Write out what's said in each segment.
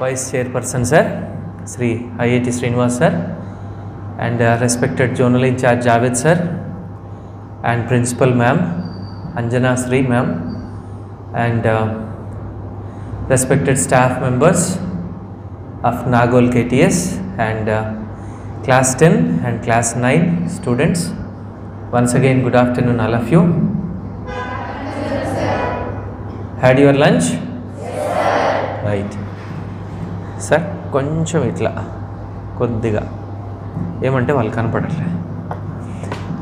Vice Chairperson Sir, Sri IIT Srinivas Sir, and respected Zonal in Charge Javed Sir, and Principal Ma'am, Anjana Sri Ma'am, and respected staff members of Nagol KTS and Class 10 and Class 9 students. Once again, good afternoon all of you. Had your lunch? Yes, sir. Right. Sir, కొంచెం ఇట్లా కొద్దిగా ఏమంటే వాళ్ళు కనపడట్లే.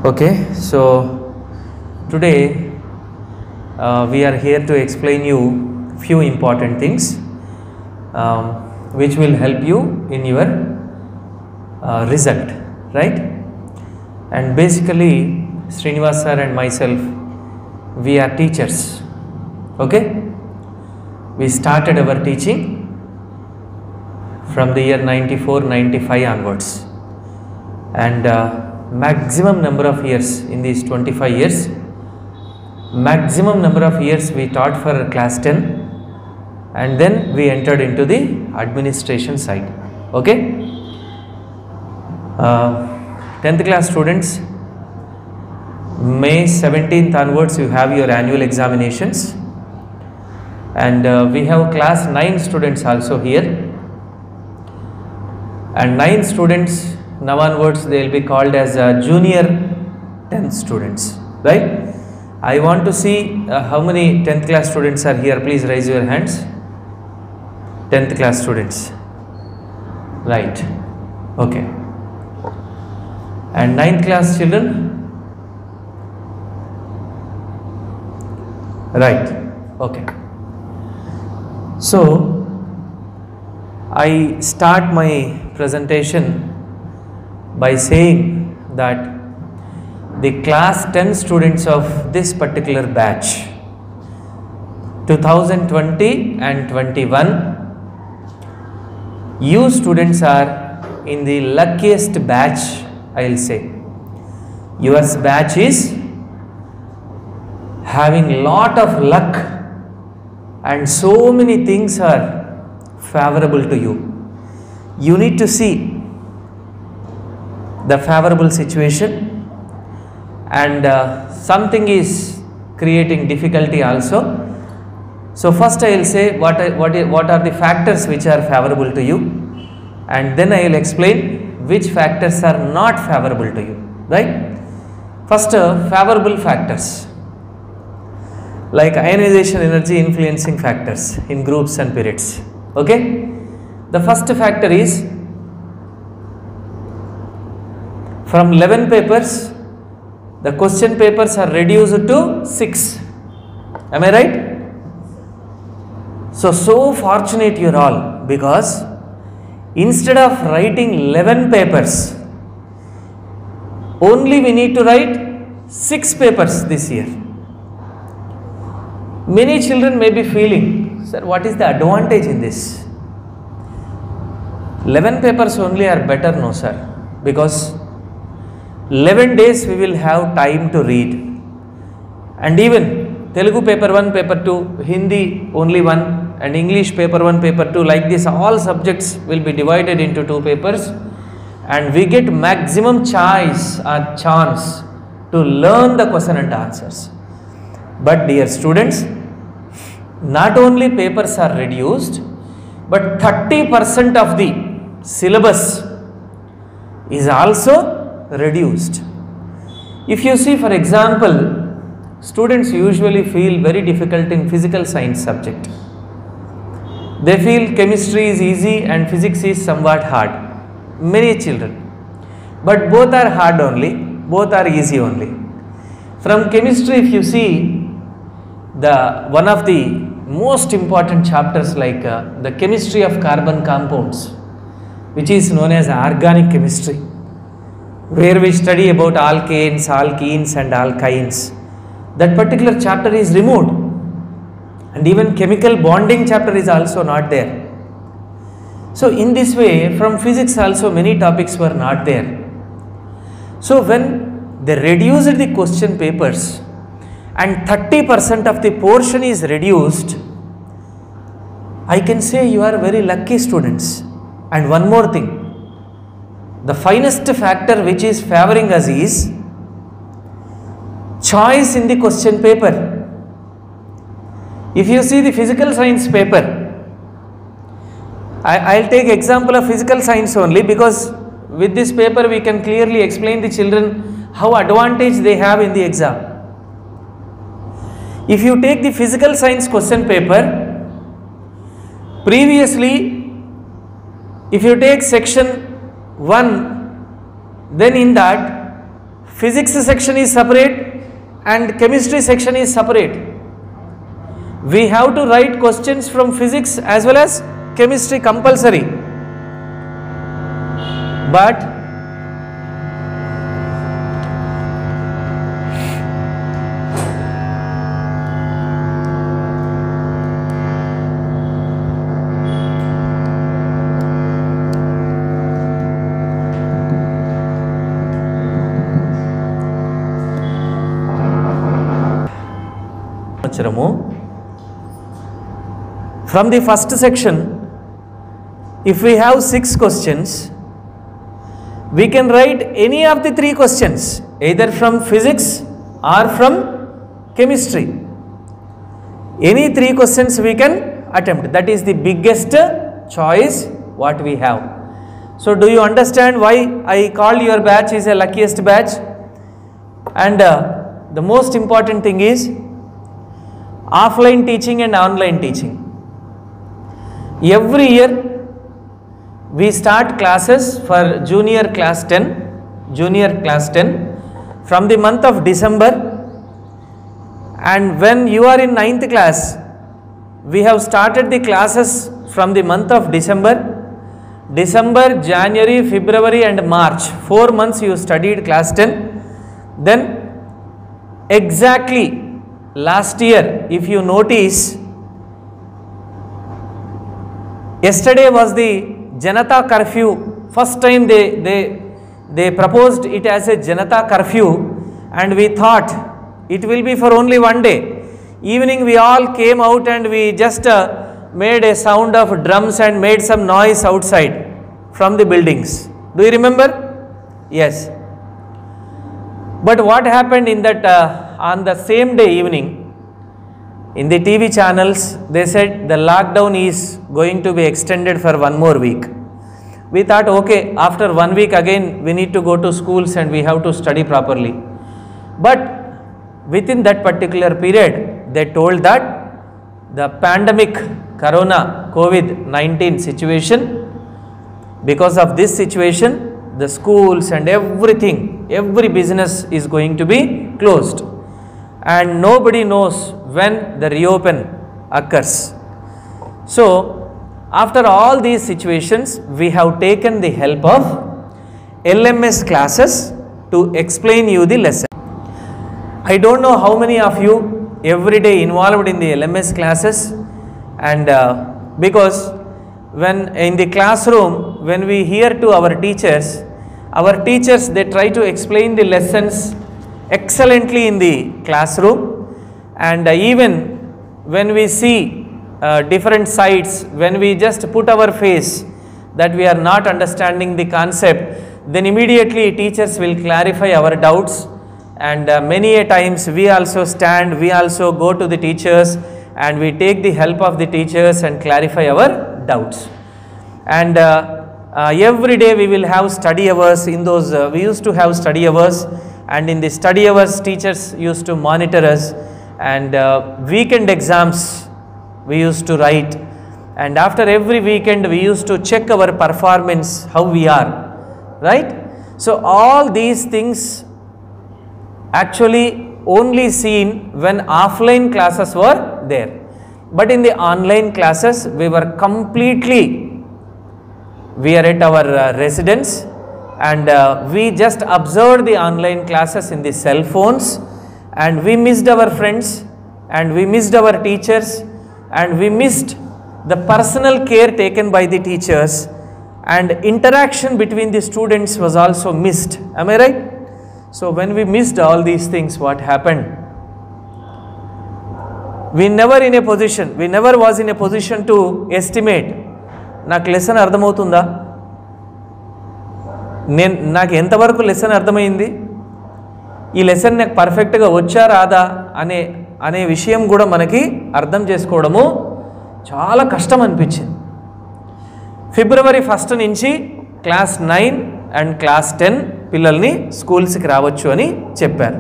Okay, so today we are here to explain you few important things which will help you in your result, right? And basically Srinivas sir and myself, we are teachers. Okay, we started our teaching from the year 94-95 onwards, and maximum number of years in these 25 years, maximum number of years we taught for class 10, and then we entered into the administration side. Okay, 10th class students, May 17th onwards you have your annual examinations, and we have class 9 students also here, and 9 students now onwards they will be called as junior 10th students, right? I want to see how many 10th class students are here. Please raise your hands. 10th class students, right? Okay. And 9th class children, right? Okay. So I start my presentation by saying that the class 10 students of this particular batch 2020 and 21, you students are in the luckiest batch, I will say. Yours batch is having lot of luck and so many things are favorable to you. You need to see the favorable situation, and something is creating difficulty also. So first I will say what are the factors which are favorable to you, and then I will explain which factors are not favorable to you, right? First, favorable factors like ionization energy influencing factors in groups and periods. Okay, the first factor is from 11 papers the question papers are reduced to 6. Am I right? So fortunate you are all, because instead of writing 11 papers, only we need to write 6 papers this year. Many children may be feeling, sir, what is the advantage in this? 11 papers only are better, no sir, because 11 days we will have time to read, and even Telugu paper 1, paper 2, Hindi only 1, and English paper 1, paper 2, like this all subjects will be divided into 2 papers, and we get maximum choice or chance to learn the question and answers. But dear students, not only papers are reduced, but 30% of the syllabus is also reduced. If you see, for example, students usually feel very difficult in physical science subject. They feel chemistry is easy and physics is somewhat hard. Many children, but both are hard only, both are easy only. From chemistry, if you see, the one of the most important chapters like the chemistry of carbon compounds, which is known as organic chemistry, where we study about alkanes, alkenes and alkynes, that particular chapter is removed, and even chemical bonding chapter is also not there. So in this way, from physics also many topics were not there. So when they reduced the question papers and 30% of the portion is reduced, I can say you are very lucky students. And one more thing, the finest factor which is favoring us is choice in the question paper. If you see the physical science paper, I'll take example of physical science only, because with this paper we can clearly explain the children how advantage they have in the exam. If you take the physical science question paper, previously if you take section 1, then in that physics section is separate and chemistry section is separate. We have to write questions from physics as well as chemistry compulsory. But from the first section, if we have 6 questions, we can write any of the 3 questions, either from physics or from chemistry. Any 3 questions we can attempt. That is the biggest choice what we have. So do you understand why I called your batch is a luckiest batch? And the most important thing is offline teaching and online teaching. Every year we start classes for junior class 10 from the month of December, and when you are in 9th class, we have started the classes from the month of December, January, February and March. 4 months you studied class 10. Then exactly last year, if you notice, yesterday was the Janata curfew. First time they proposed it as a Janata curfew, and we thought it will be for only one day. Evening we all came out and we just made a sound of drums and made some noise outside from the buildings. Do you remember? Yes. But what happened in that on the same day evening, in the TV channels, they said the lockdown is going to be extended for 1 more week. We thought, okay, after 1 week again we need to go to schools and we have to study properly. But within that particular period, they told that the pandemic, Corona, COVID-19 situation, because of this situation, the schools and everything, every business is going to be closed. And nobody knows when the reopen occurs. So after all these situations, we have taken the help of LMS classes to explain you the lesson. I don't know how many of you every day involved in the LMS classes, and because when in the classroom, when we hear to our teachers, they try to explain the lessons excellently in the classroom, and even when we see different sites, when we just put our face that we are not understanding the concept, then immediately teachers will clarify our doubts, and many a times we also stand, we also go to the teachers and we take the help of the teachers and clarify our doubts. And every day we will have study hours. In those we used to have study hours, and in the study hours teachers used to monitor us, and weekend exams we used to write, and after every weekend we used to check our performance, how we are, right? So all these things actually only seen when offline classes were there, but in the online classes we were completely, we are at our residence, and we just observed the online classes in the cell phones, and we missed our friends, and we missed our teachers, and we missed the personal care taken by the teachers, and interaction between the students was also missed. Am I right? So when we missed all these things, what happened? we never was in a position to estimate. నాకు lesson అర్థమవుతుందా, నాకు ఎంతవరకు lesson అర్థమైంది, ఈ lesson నాకు పర్ఫెక్ట్గా వచ్చా రాదా అనే విషయం కూడా మనకి అర్థం చేసుకోవడము చాలా కష్టం అనిపించింది. ఫిబ్రవరి 1 నుంచి క్లాస్ 9 అండ్ క్లాస్ 10 పిల్లల్ని స్కూల్స్కి రావచ్చు అని చెప్పారు.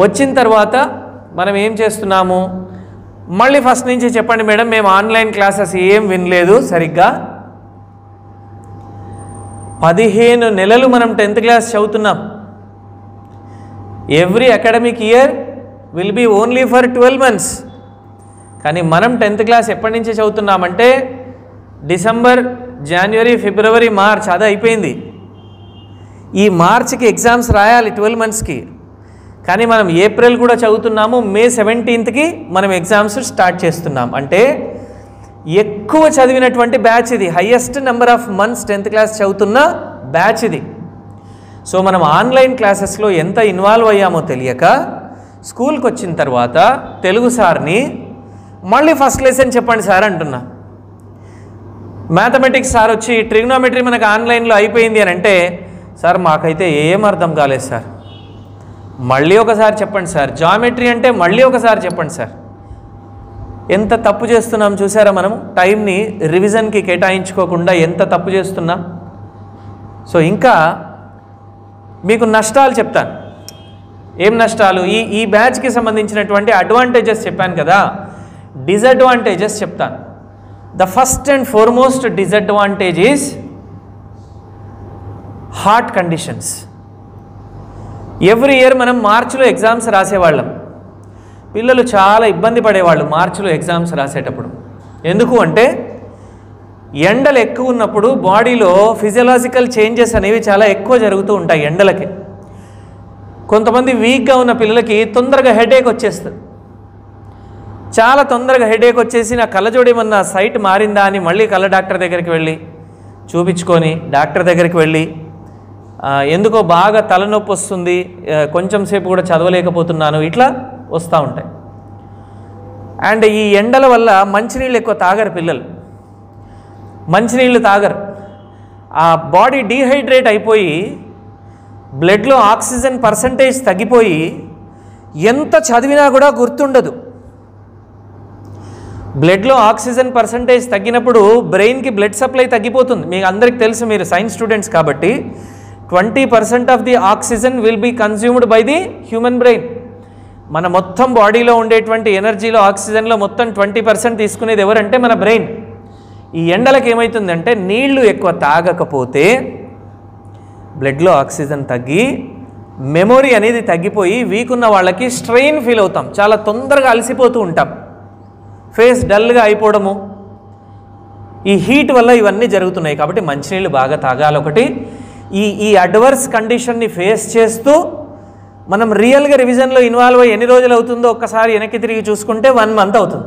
వచ్చిన తర్వాత మనం ఏం చేస్తున్నాము, మళ్ళీ 1 నుంచి చెప్పండి మేడం, మేము ఆన్లైన్ క్లాసెస్ ఏం వినలేదు సరిగ్గా. 15 నెలలు మనం 10th క్లాస్ చదువుతున్నాం. Every academic year will be only for 12 months. కానీ మనం 10th క్లాస్ ఎప్పటి నుంచి చదువుతున్నామంటే డిసెంబర్, జనవరి, ఫిబ్రవరి, మార్చ్ అది అయిపోయింది. ఈ మార్చ్కి ఎగ్జామ్స్ రాయాలి 12 monthsకి. కానీ మనం ఏప్రిల్ కూడా చదువుతున్నాము, మే 17th మనం ఎగ్జామ్స్ స్టార్ట్ చేస్తున్నాం. అంటే ఎక్కువ చదివినటువంటి బ్యాచ్ ఇది, highest number of months 10th class చదువుతున్న బ్యాచ్ ఇది. సో మనం ఆన్లైన్ క్లాసెస్లో ఎంత ఇన్వాల్వ్ అయ్యామో తెలియక స్కూల్కి వచ్చిన తర్వాత తెలుగు సార్ని మళ్ళీ ఫస్ట్ లెసన్ చెప్పండి సార్ అంటున్నా. మ్యాథమెటిక్స్ సార్ వచ్చి ట్రిగ్నోమెట్రీ మనకు ఆన్లైన్లో అయిపోయింది అని అంటే, సార్ మాకైతే ఏం అర్థం కాలేదు సార్, మళ్ళీ ఒకసారి చెప్పండి సార్. జామెట్రీ అంటే మళ్ళీ ఒకసారి చెప్పండి సార్. ఎంత తప్పు చేస్తున్నాం చూసారా, మనము టైంని రివిజన్కి కేటాయించుకోకుండా ఎంత తప్పు చేస్తున్నాం. సో ఇంకా మీకు నష్టాలు చెప్తాను. ఏం నష్టాలు, ఈ బ్యాచ్కి సంబంధించినటువంటి అడ్వాంటేజెస్ చెప్పాను కదా, డిసడ్వాంటేజెస్ చెప్తాను. The first and foremost disadvantage is heart conditions. Every year మనం మార్చిలో ఎగ్జామ్స్ రాసేవాళ్ళం. పిల్లలు చాలా ఇబ్బంది పడేవాళ్ళు మార్చిలో ఎగ్జామ్స్ రాసేటప్పుడు. ఎందుకు అంటే ఎండలు ఎక్కువ ఉన్నప్పుడు బాడీలో ఫిజియలాజికల్ చేంజెస్ అనేవి చాలా ఎక్కువ జరుగుతూ ఉంటాయి ఎండలకి. కొంతమంది వీక్గా ఉన్న పిల్లలకి తొందరగా హెడేక్ వచ్చేస్తుంది. చాలా తొందరగా హెడేక్ వచ్చేసి నా కళ్ళజోడు ఏమన్నా సైట్ మారిందా అని మళ్ళీ కళ్ళ డాక్టర్ దగ్గరికి వెళ్ళి చూపించుకొని, డాక్టర్ దగ్గరికి వెళ్ళి ఎందుకో బాగా తలనొప్పి వస్తుంది, కొంచెం సేపు కూడా చదవలేకపోతున్నాను, ఇట్లా వస్తూ ఉంటాయి. అండ్ ఈ ఎండల వల్ల మంచినీళ్ళు ఎక్కువ తాగరు పిల్లలు, మంచినీళ్ళు తాగరు. ఆ బాడీ డీహైడ్రేట్ అయిపోయి బ్లడ్లో ఆక్సిజన్ పర్సంటేజ్ తగ్గిపోయి ఎంత చదివినా కూడా గుర్తుండదు. బ్లడ్లో ఆక్సిజన్ పర్సంటేజ్ తగ్గినప్పుడు బ్రెయిన్కి బ్లడ్ సప్లై తగ్గిపోతుంది. మీకు అందరికీ తెలుసు, మీరు సైన్స్ స్టూడెంట్స్ కాబట్టి 20% of the oxygen will be consumed by the human brain. మన మొత్తం బాడీలో ఉండేటువంటి ఎనర్జీలో ఆక్సిజన్లో మొత్తం 20% తీసుకునేది ఎవరంటే మన బ్రెయిన్. ఈ ఎండలకు ఏమవుతుందంటే నీళ్లు ఎక్కువ తాగకపోతే బ్లడ్లో ఆక్సిజన్ తగ్గి మెమొరీ అనేది తగ్గిపోయి వీక్ ఉన్న వాళ్ళకి స్ట్రెయిన్ ఫీల్ అవుతాం, చాలా తొందరగా అలసిపోతూ ఉంటాం, ఫేస్ డల్గా అయిపోవడము. ఈ హీట్ వల్ల ఇవన్నీ జరుగుతున్నాయి. కాబట్టి మంచినీళ్ళు బాగా తాగాలి. ఒకటి, ఈ అడ్వర్స్ కండిషన్ని ఫేస్ చేస్తూ మనం రియల్గా రివిజన్లో ఇన్వాల్వ్ అయ్యి ఎన్ని రోజులు అవుతుందో ఒక్కసారి వెనక్కి తిరిగి చూసుకుంటే 1 month అవుతుంది.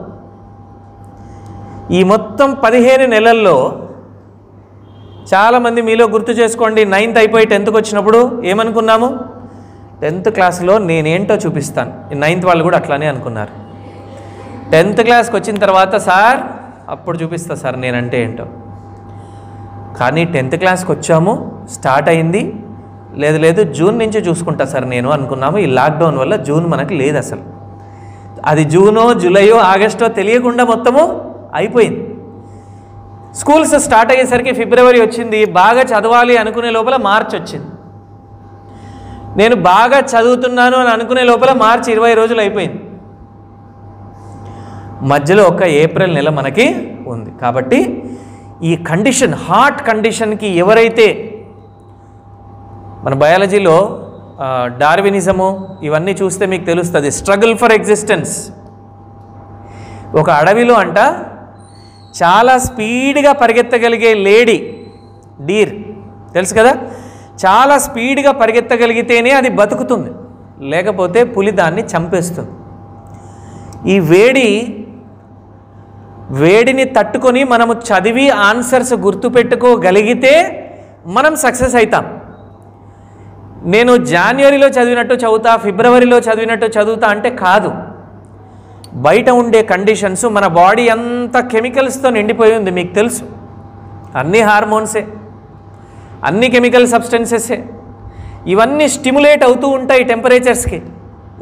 ఈ మొత్తం 15 నెలల్లో చాలామంది మీలో గుర్తు చేసుకోండి, 9th అయిపోయి 10th వచ్చినప్పుడు ఏమనుకున్నాము, 10th క్లాస్లో నేనేంటో చూపిస్తాను. 9th వాళ్ళు కూడా అట్లానే అనుకున్నారు. 10th క్లాస్కి వచ్చిన తర్వాత సార్ అప్పుడు చూపిస్తా సార్ నేనంటే ఏంటో. కానీ 10th క్లాస్కి వచ్చాము, స్టార్ట్ అయింది, లేదు జూన్ నుంచి చూసుకుంటా సార్ నేను అనుకున్నాము. ఈ లాక్డౌన్ వల్ల జూన్ మనకు లేదు అసలు. అది జూనో జూలైయో ఆగస్టో తెలియకుండా మొత్తము అయిపోయింది. స్కూల్స్ స్టార్ట్ అయ్యేసరికి ఫిబ్రవరి వచ్చింది. బాగా చదవాలి అనుకునే లోపల మార్చ్ వచ్చింది. నేను బాగా చదువుతున్నాను అని అనుకునే లోపల మార్చి 20 రోజులు అయిపోయింది. మధ్యలో ఒక ఏప్రిల్ నెల మనకి ఉంది. కాబట్టి ఈ కండిషన్, హార్ట్ కండిషన్కి ఎవరైతే మన బయాలజీలో డార్వినిజము ఇవన్నీ చూస్తే మీకు తెలుస్తుంది. Struggle for existence. ఒక అడవిలో అంట చాలా స్పీడ్గా పరిగెత్తగలిగే లేడీ డీర్ తెలుసు కదా, చాలా స్పీడ్గా పరిగెత్తగలిగితేనే అది బతుకుతుంది, లేకపోతే పులి దాన్ని చంపేస్తుంది. ఈ వేడిని తట్టుకొని మనము చదివి ఆన్సర్స్ గుర్తుపెట్టుకోగలిగితే మనం సక్సెస్ అవుతాం. నేను జనవరిలో చదివినట్టు చదువుతా, ఫిబ్రవరిలో చదివినట్టు చదువుతా అంటే కాదు. బయట ఉండే కండిషన్స్, మన బాడీ అంతా కెమికల్స్తో నిండిపోయి ఉంది, మీకు తెలుసు. అన్ని హార్మోన్సే, అన్ని కెమికల్ సబ్స్టెన్సెసే. ఇవన్నీ స్టిమ్యులేట్ అవుతూ ఉంటాయి టెంపరేచర్స్కి,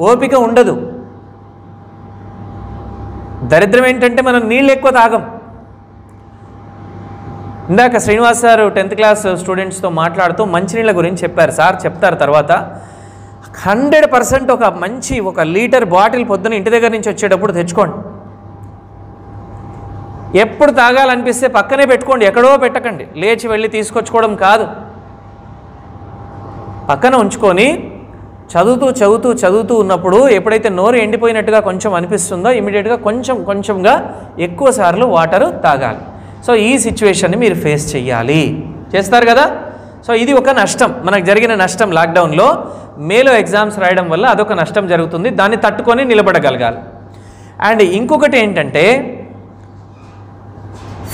ఓపిక ఉండదు. దరిద్రం ఏంటంటే మనం నీళ్ళు ఎక్కువ తాగం. ఇందాక శ్రీనివాస్ సార్ 10th క్లాస్ స్టూడెంట్స్తో మాట్లాడుతూ మంచినీళ్ళ గురించి చెప్పారు. సార్ చెప్తారు తర్వాత. 100% ఒక లీటర్ బాటిల్ పొద్దున ఇంటి దగ్గర నుంచి వచ్చేటప్పుడు తెచ్చుకోండి. ఎప్పుడు తాగాలనిపిస్తే పక్కనే పెట్టుకోండి, ఎక్కడో పెట్టకండి, లేచి వెళ్ళి తీసుకొచ్చుకోవడం కాదు. పక్కన ఉంచుకొని చదువుతూ ఉన్నప్పుడు ఎప్పుడైతే నోరు ఎండిపోయినట్టుగా కొంచెం అనిపిస్తుందో ఇమీడియట్గా కొంచెంగా ఎక్కువ సార్లు వాటర్ తాగాలి. సో ఈ సిచ్యువేషన్ని మీరు ఫేస్ చేయాలి. చేస్తారు కదా. సో ఇది ఒక నష్టం, మనకు జరిగిన నష్టం. లాక్డౌన్లో మేలో ఎగ్జామ్స్ రాయడం వల్ల అదొక నష్టం జరుగుతుంది. దాన్ని తట్టుకొని నిలబడగలగాలి. అండ్ ఇంకొకటి ఏంటంటే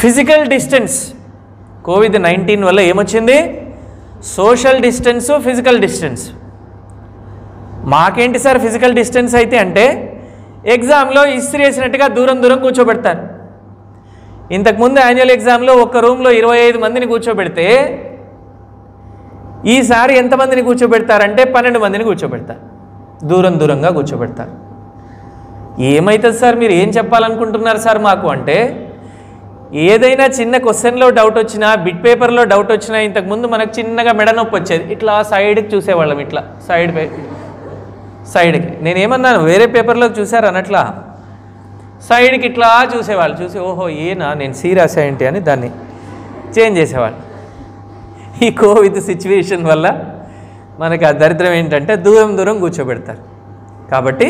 ఫిజికల్ డిస్టెన్స్. కోవిడ్-19 వల్ల ఏమొచ్చింది? Social distance, physical distance. మాకేంటి సార్ ఫిజికల్ డిస్టెన్స్ అయితే అంటే ఎగ్జామ్లో ఇస్త్రీ వేసినట్టుగా దూరం కూర్చోబెడతారు. ఇంతకుముందు యాన్యువల్ ఎగ్జామ్లో ఒక రూమ్లో 25 మందిని కూర్చోబెడితే ఈసారి ఎంతమందిని కూర్చోబెడతారంటే 12 మందిని కూర్చోబెడతారు, దూరంగా కూర్చోబెడతారు. ఏమవుతుంది సార్, మీరు ఏం చెప్పాలనుకుంటున్నారు సార్ మాకు అంటే, ఏదైనా చిన్న క్వశ్చన్లో డౌట్ వచ్చినా, బిట్ పేపర్లో డౌట్ వచ్చినా, ఇంతకుముందు మనకు చిన్నగా మెడ నొప్పి వచ్చేది, ఇట్లా సైడ్కి చూసేవాళ్ళం, ఇట్లా సైడ్కి. నేనేమన్నాను, వేరే పేపర్లోకి చూసారు అనట్లా, సైడ్కి ఇట్లా చూసేవాళ్ళు. చూసి ఓహో ఏనా నేను సి రాసా ఏంటి అని దాన్ని చేంజ్ చేసేవాళ్ళు. ఈ కోవిడ్ సిచ్యువేషన్ వల్ల మనకి ఆ దరిద్రం ఏంటంటే దూరం కూర్చోబెడతారు. కాబట్టి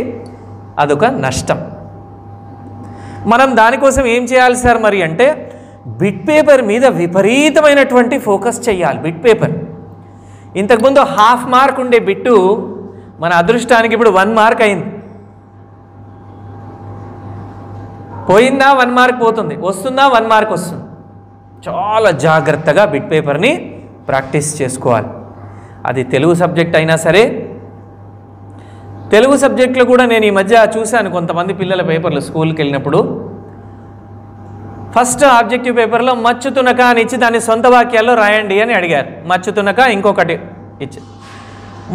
అదొక నష్టం. మనం దానికోసం ఏం చేయాలి సార్ మరి అంటే, బిట్ పేపర్ మీద విపరీతమైనటువంటి ఫోకస్ చేయాలి. బిట్ పేపర్ ఇంతకుముందు 1/2 మార్క్ ఉండే బిట్టు మన అదృష్టానికి ఇప్పుడు 1 మార్క్ అయింది. పోయిందా 1 మార్క్ పోతుంది, వస్తుందా 1 మార్క్ వస్తుంది. చాలా జాగ్రత్తగా బిట్ పేపర్ని ప్రాక్టీస్ చేసుకోవాలి. అది తెలుగు సబ్జెక్ట్ అయినా సరే, తెలుగు సబ్జెక్టులో కూడా నేను ఈ మధ్య చూశాను కొంతమంది పిల్లల పేపర్లు స్కూల్కి వెళ్ళినప్పుడు, ఫస్ట్ ఆబ్జెక్టివ్ పేపర్లో మచ్చుతునక అని ఇచ్చి దాన్ని సొంత వాక్యాల్లో రాయండి అని అడిగారు. మచ్చుతునక ఇంకొకటి ఇచ్చి,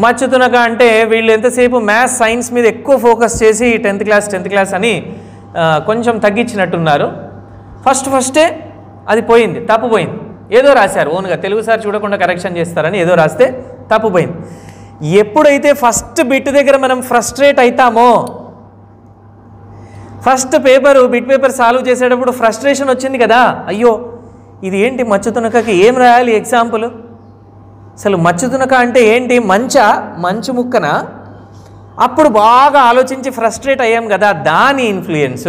మచ్చుతునక అంటే వీళ్ళు ఎంతసేపు మ్యాథ్స్ సైన్స్ మీద ఎక్కువ ఫోకస్ చేసి 10th క్లాస్ అని కొంచెం తగ్గించినట్టున్నారు. ఫస్టే అది పోయింది, తప్పుపోయింది. ఏదో రాశారు ఓన్గా, తెలుగు సార్ చూడకుండా కరెక్షన్ చేస్తారని ఏదో రాస్తే తప్పుపోయింది. ఎప్పుడైతే ఫస్ట్ బిట్ దగ్గర మనం ఫ్రస్ట్రేట్ అవుతామో, ఫస్ట్ బిట్ పేపర్ సాల్వ్ చేసేటప్పుడు ఫ్రస్ట్రేషన్ వచ్చింది కదా, అయ్యో ఇది ఏంటి మచ్చుతునకకి ఏం రాయాలి ఎగ్జాంపుల్, అసలు మచ్చుతునక అంటే ఏంటి, మంచు ముక్కన, అప్పుడు బాగా ఆలోచించి ఫ్రస్ట్రేట్ అయ్యాం కదా, దాని ఇన్ఫ్లుయెన్స్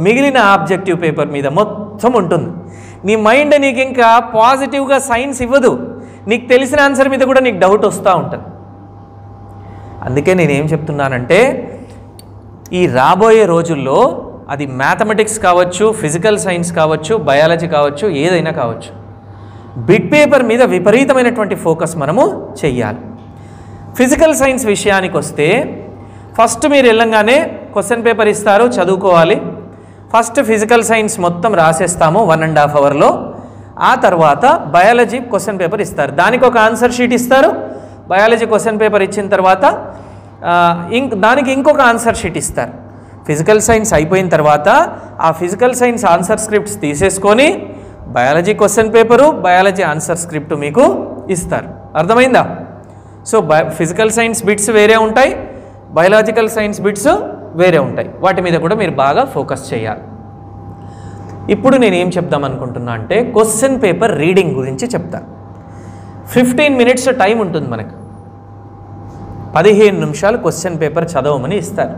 మిగిలిన ఆబ్జెక్టివ్ పేపర్ మీద మొత్తం ఉంటుంది. నీ మైండ్ నీకు ఇంకా పాజిటివ్గా సైన్స్ ఇవ్వదు, నీకు తెలిసిన ఆన్సర్ మీద కూడా నీకు డౌట్ వస్తూ ఉంటుంది. అందుకే నేనేం చెప్తున్నానంటే, ఈ రాబోయే రోజుల్లో అది మ్యాథమెటిక్స్ కావచ్చు, ఫిజికల్ సైన్స్ కావచ్చు, బయాలజీ కావచ్చు, ఏదైనా కావచ్చు, బిట్ పేపర్ మీద విపరీతమైనటువంటి ఫోకస్ మనము చెయ్యాలి. ఫిజికల్ సైన్స్ విషయానికి వస్తే, ఫస్ట్ మీరు వెళ్ళంగానే క్వశ్చన్ పేపర్ ఇస్తారు, చదువుకోవాలి. ఫస్ట్ ఫిజికల్ సైన్స్ మొత్తం రాసేస్తాము 1.5 అవర్లో. ఆ తర్వాత బయాలజీ క్వశ్చన్ పేపర్ ఇస్తారు, దానికి ఒక ఆన్సర్ షీట్ ఇస్తారు. బయాలజీ క్వశ్చన్ పేపర్ ఇచ్చిన తర్వాత దానికి ఇంకొక ఆన్సర్ షీట్ ఇస్తారు. ఫిజికల్ సైన్స్ అయిపోయిన తర్వాత ఆ ఫిజికల్ సైన్స్ ఆన్సర్ స్క్రిప్ట్స్ తీసేసుకొని biology question paper, biology answer script మీకు ఇస్తారు. అర్థమైందా? సో ఫిజికల్ సైన్స్ బిట్స్ వేరే ఉంటాయి, బయాలజికల్ సైన్స్ బిట్స్ వేరే ఉంటాయి. వాటి మీద కూడా మీరు బాగా ఫోకస్ చేయాలి. ఇప్పుడు నేను ఏం చెప్దాం అనుకుంటున్నా అంటే, క్వశ్చన్ పేపర్ రీడింగ్ గురించి చెప్తాను. 15 మినిట్స్ టైం ఉంటుంది మనకు. 15 నిమిషాలు క్వశ్చన్ పేపర్ చదవమని ఇస్తారు.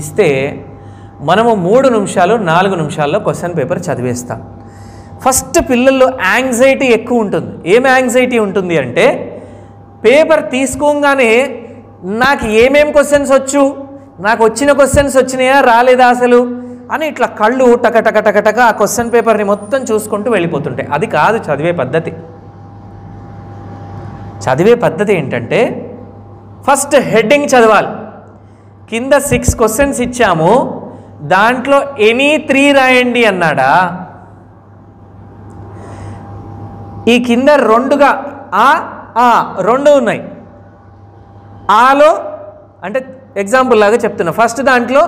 ఇస్తే మనము 3 నిమిషాలు 4 నిమిషాల్లో క్వశ్చన్ పేపర్ చదివేస్తాం. ఫస్ట్ పిల్లల్లో యాంగ్జైటీ ఎక్కువ ఉంటుంది. ఏం యాంగ్జైటీ ఉంటుంది అంటే, పేపర్ తీసుకోగానే నాకు ఏమేం క్వశ్చన్స్ వచ్చు, నాకు వచ్చిన క్వశ్చన్స్ వచ్చినాయా రాలేదా అసలు అని ఇట్లా కళ్ళు టక ఆ క్వశ్చన్ పేపర్ని మొత్తం చూసుకుంటూ వెళ్ళిపోతుంటాయి. అది కాదు చదివే పద్ధతి. చదివే పద్ధతి ఏంటంటే, ఫస్ట్ హెడ్డింగ్ చదవాలి. కింద 6 క్వశ్చన్స్ ఇచ్చాము, దాంట్లో ఎనీ 3 రాయండి అన్నాడా? ఈ కింద 2గా రెండు ఉన్నాయి. ఆలో అంటే ఎగ్జాంపుల్ లాగా చెప్తున్నా. ఫస్ట్ దాంట్లో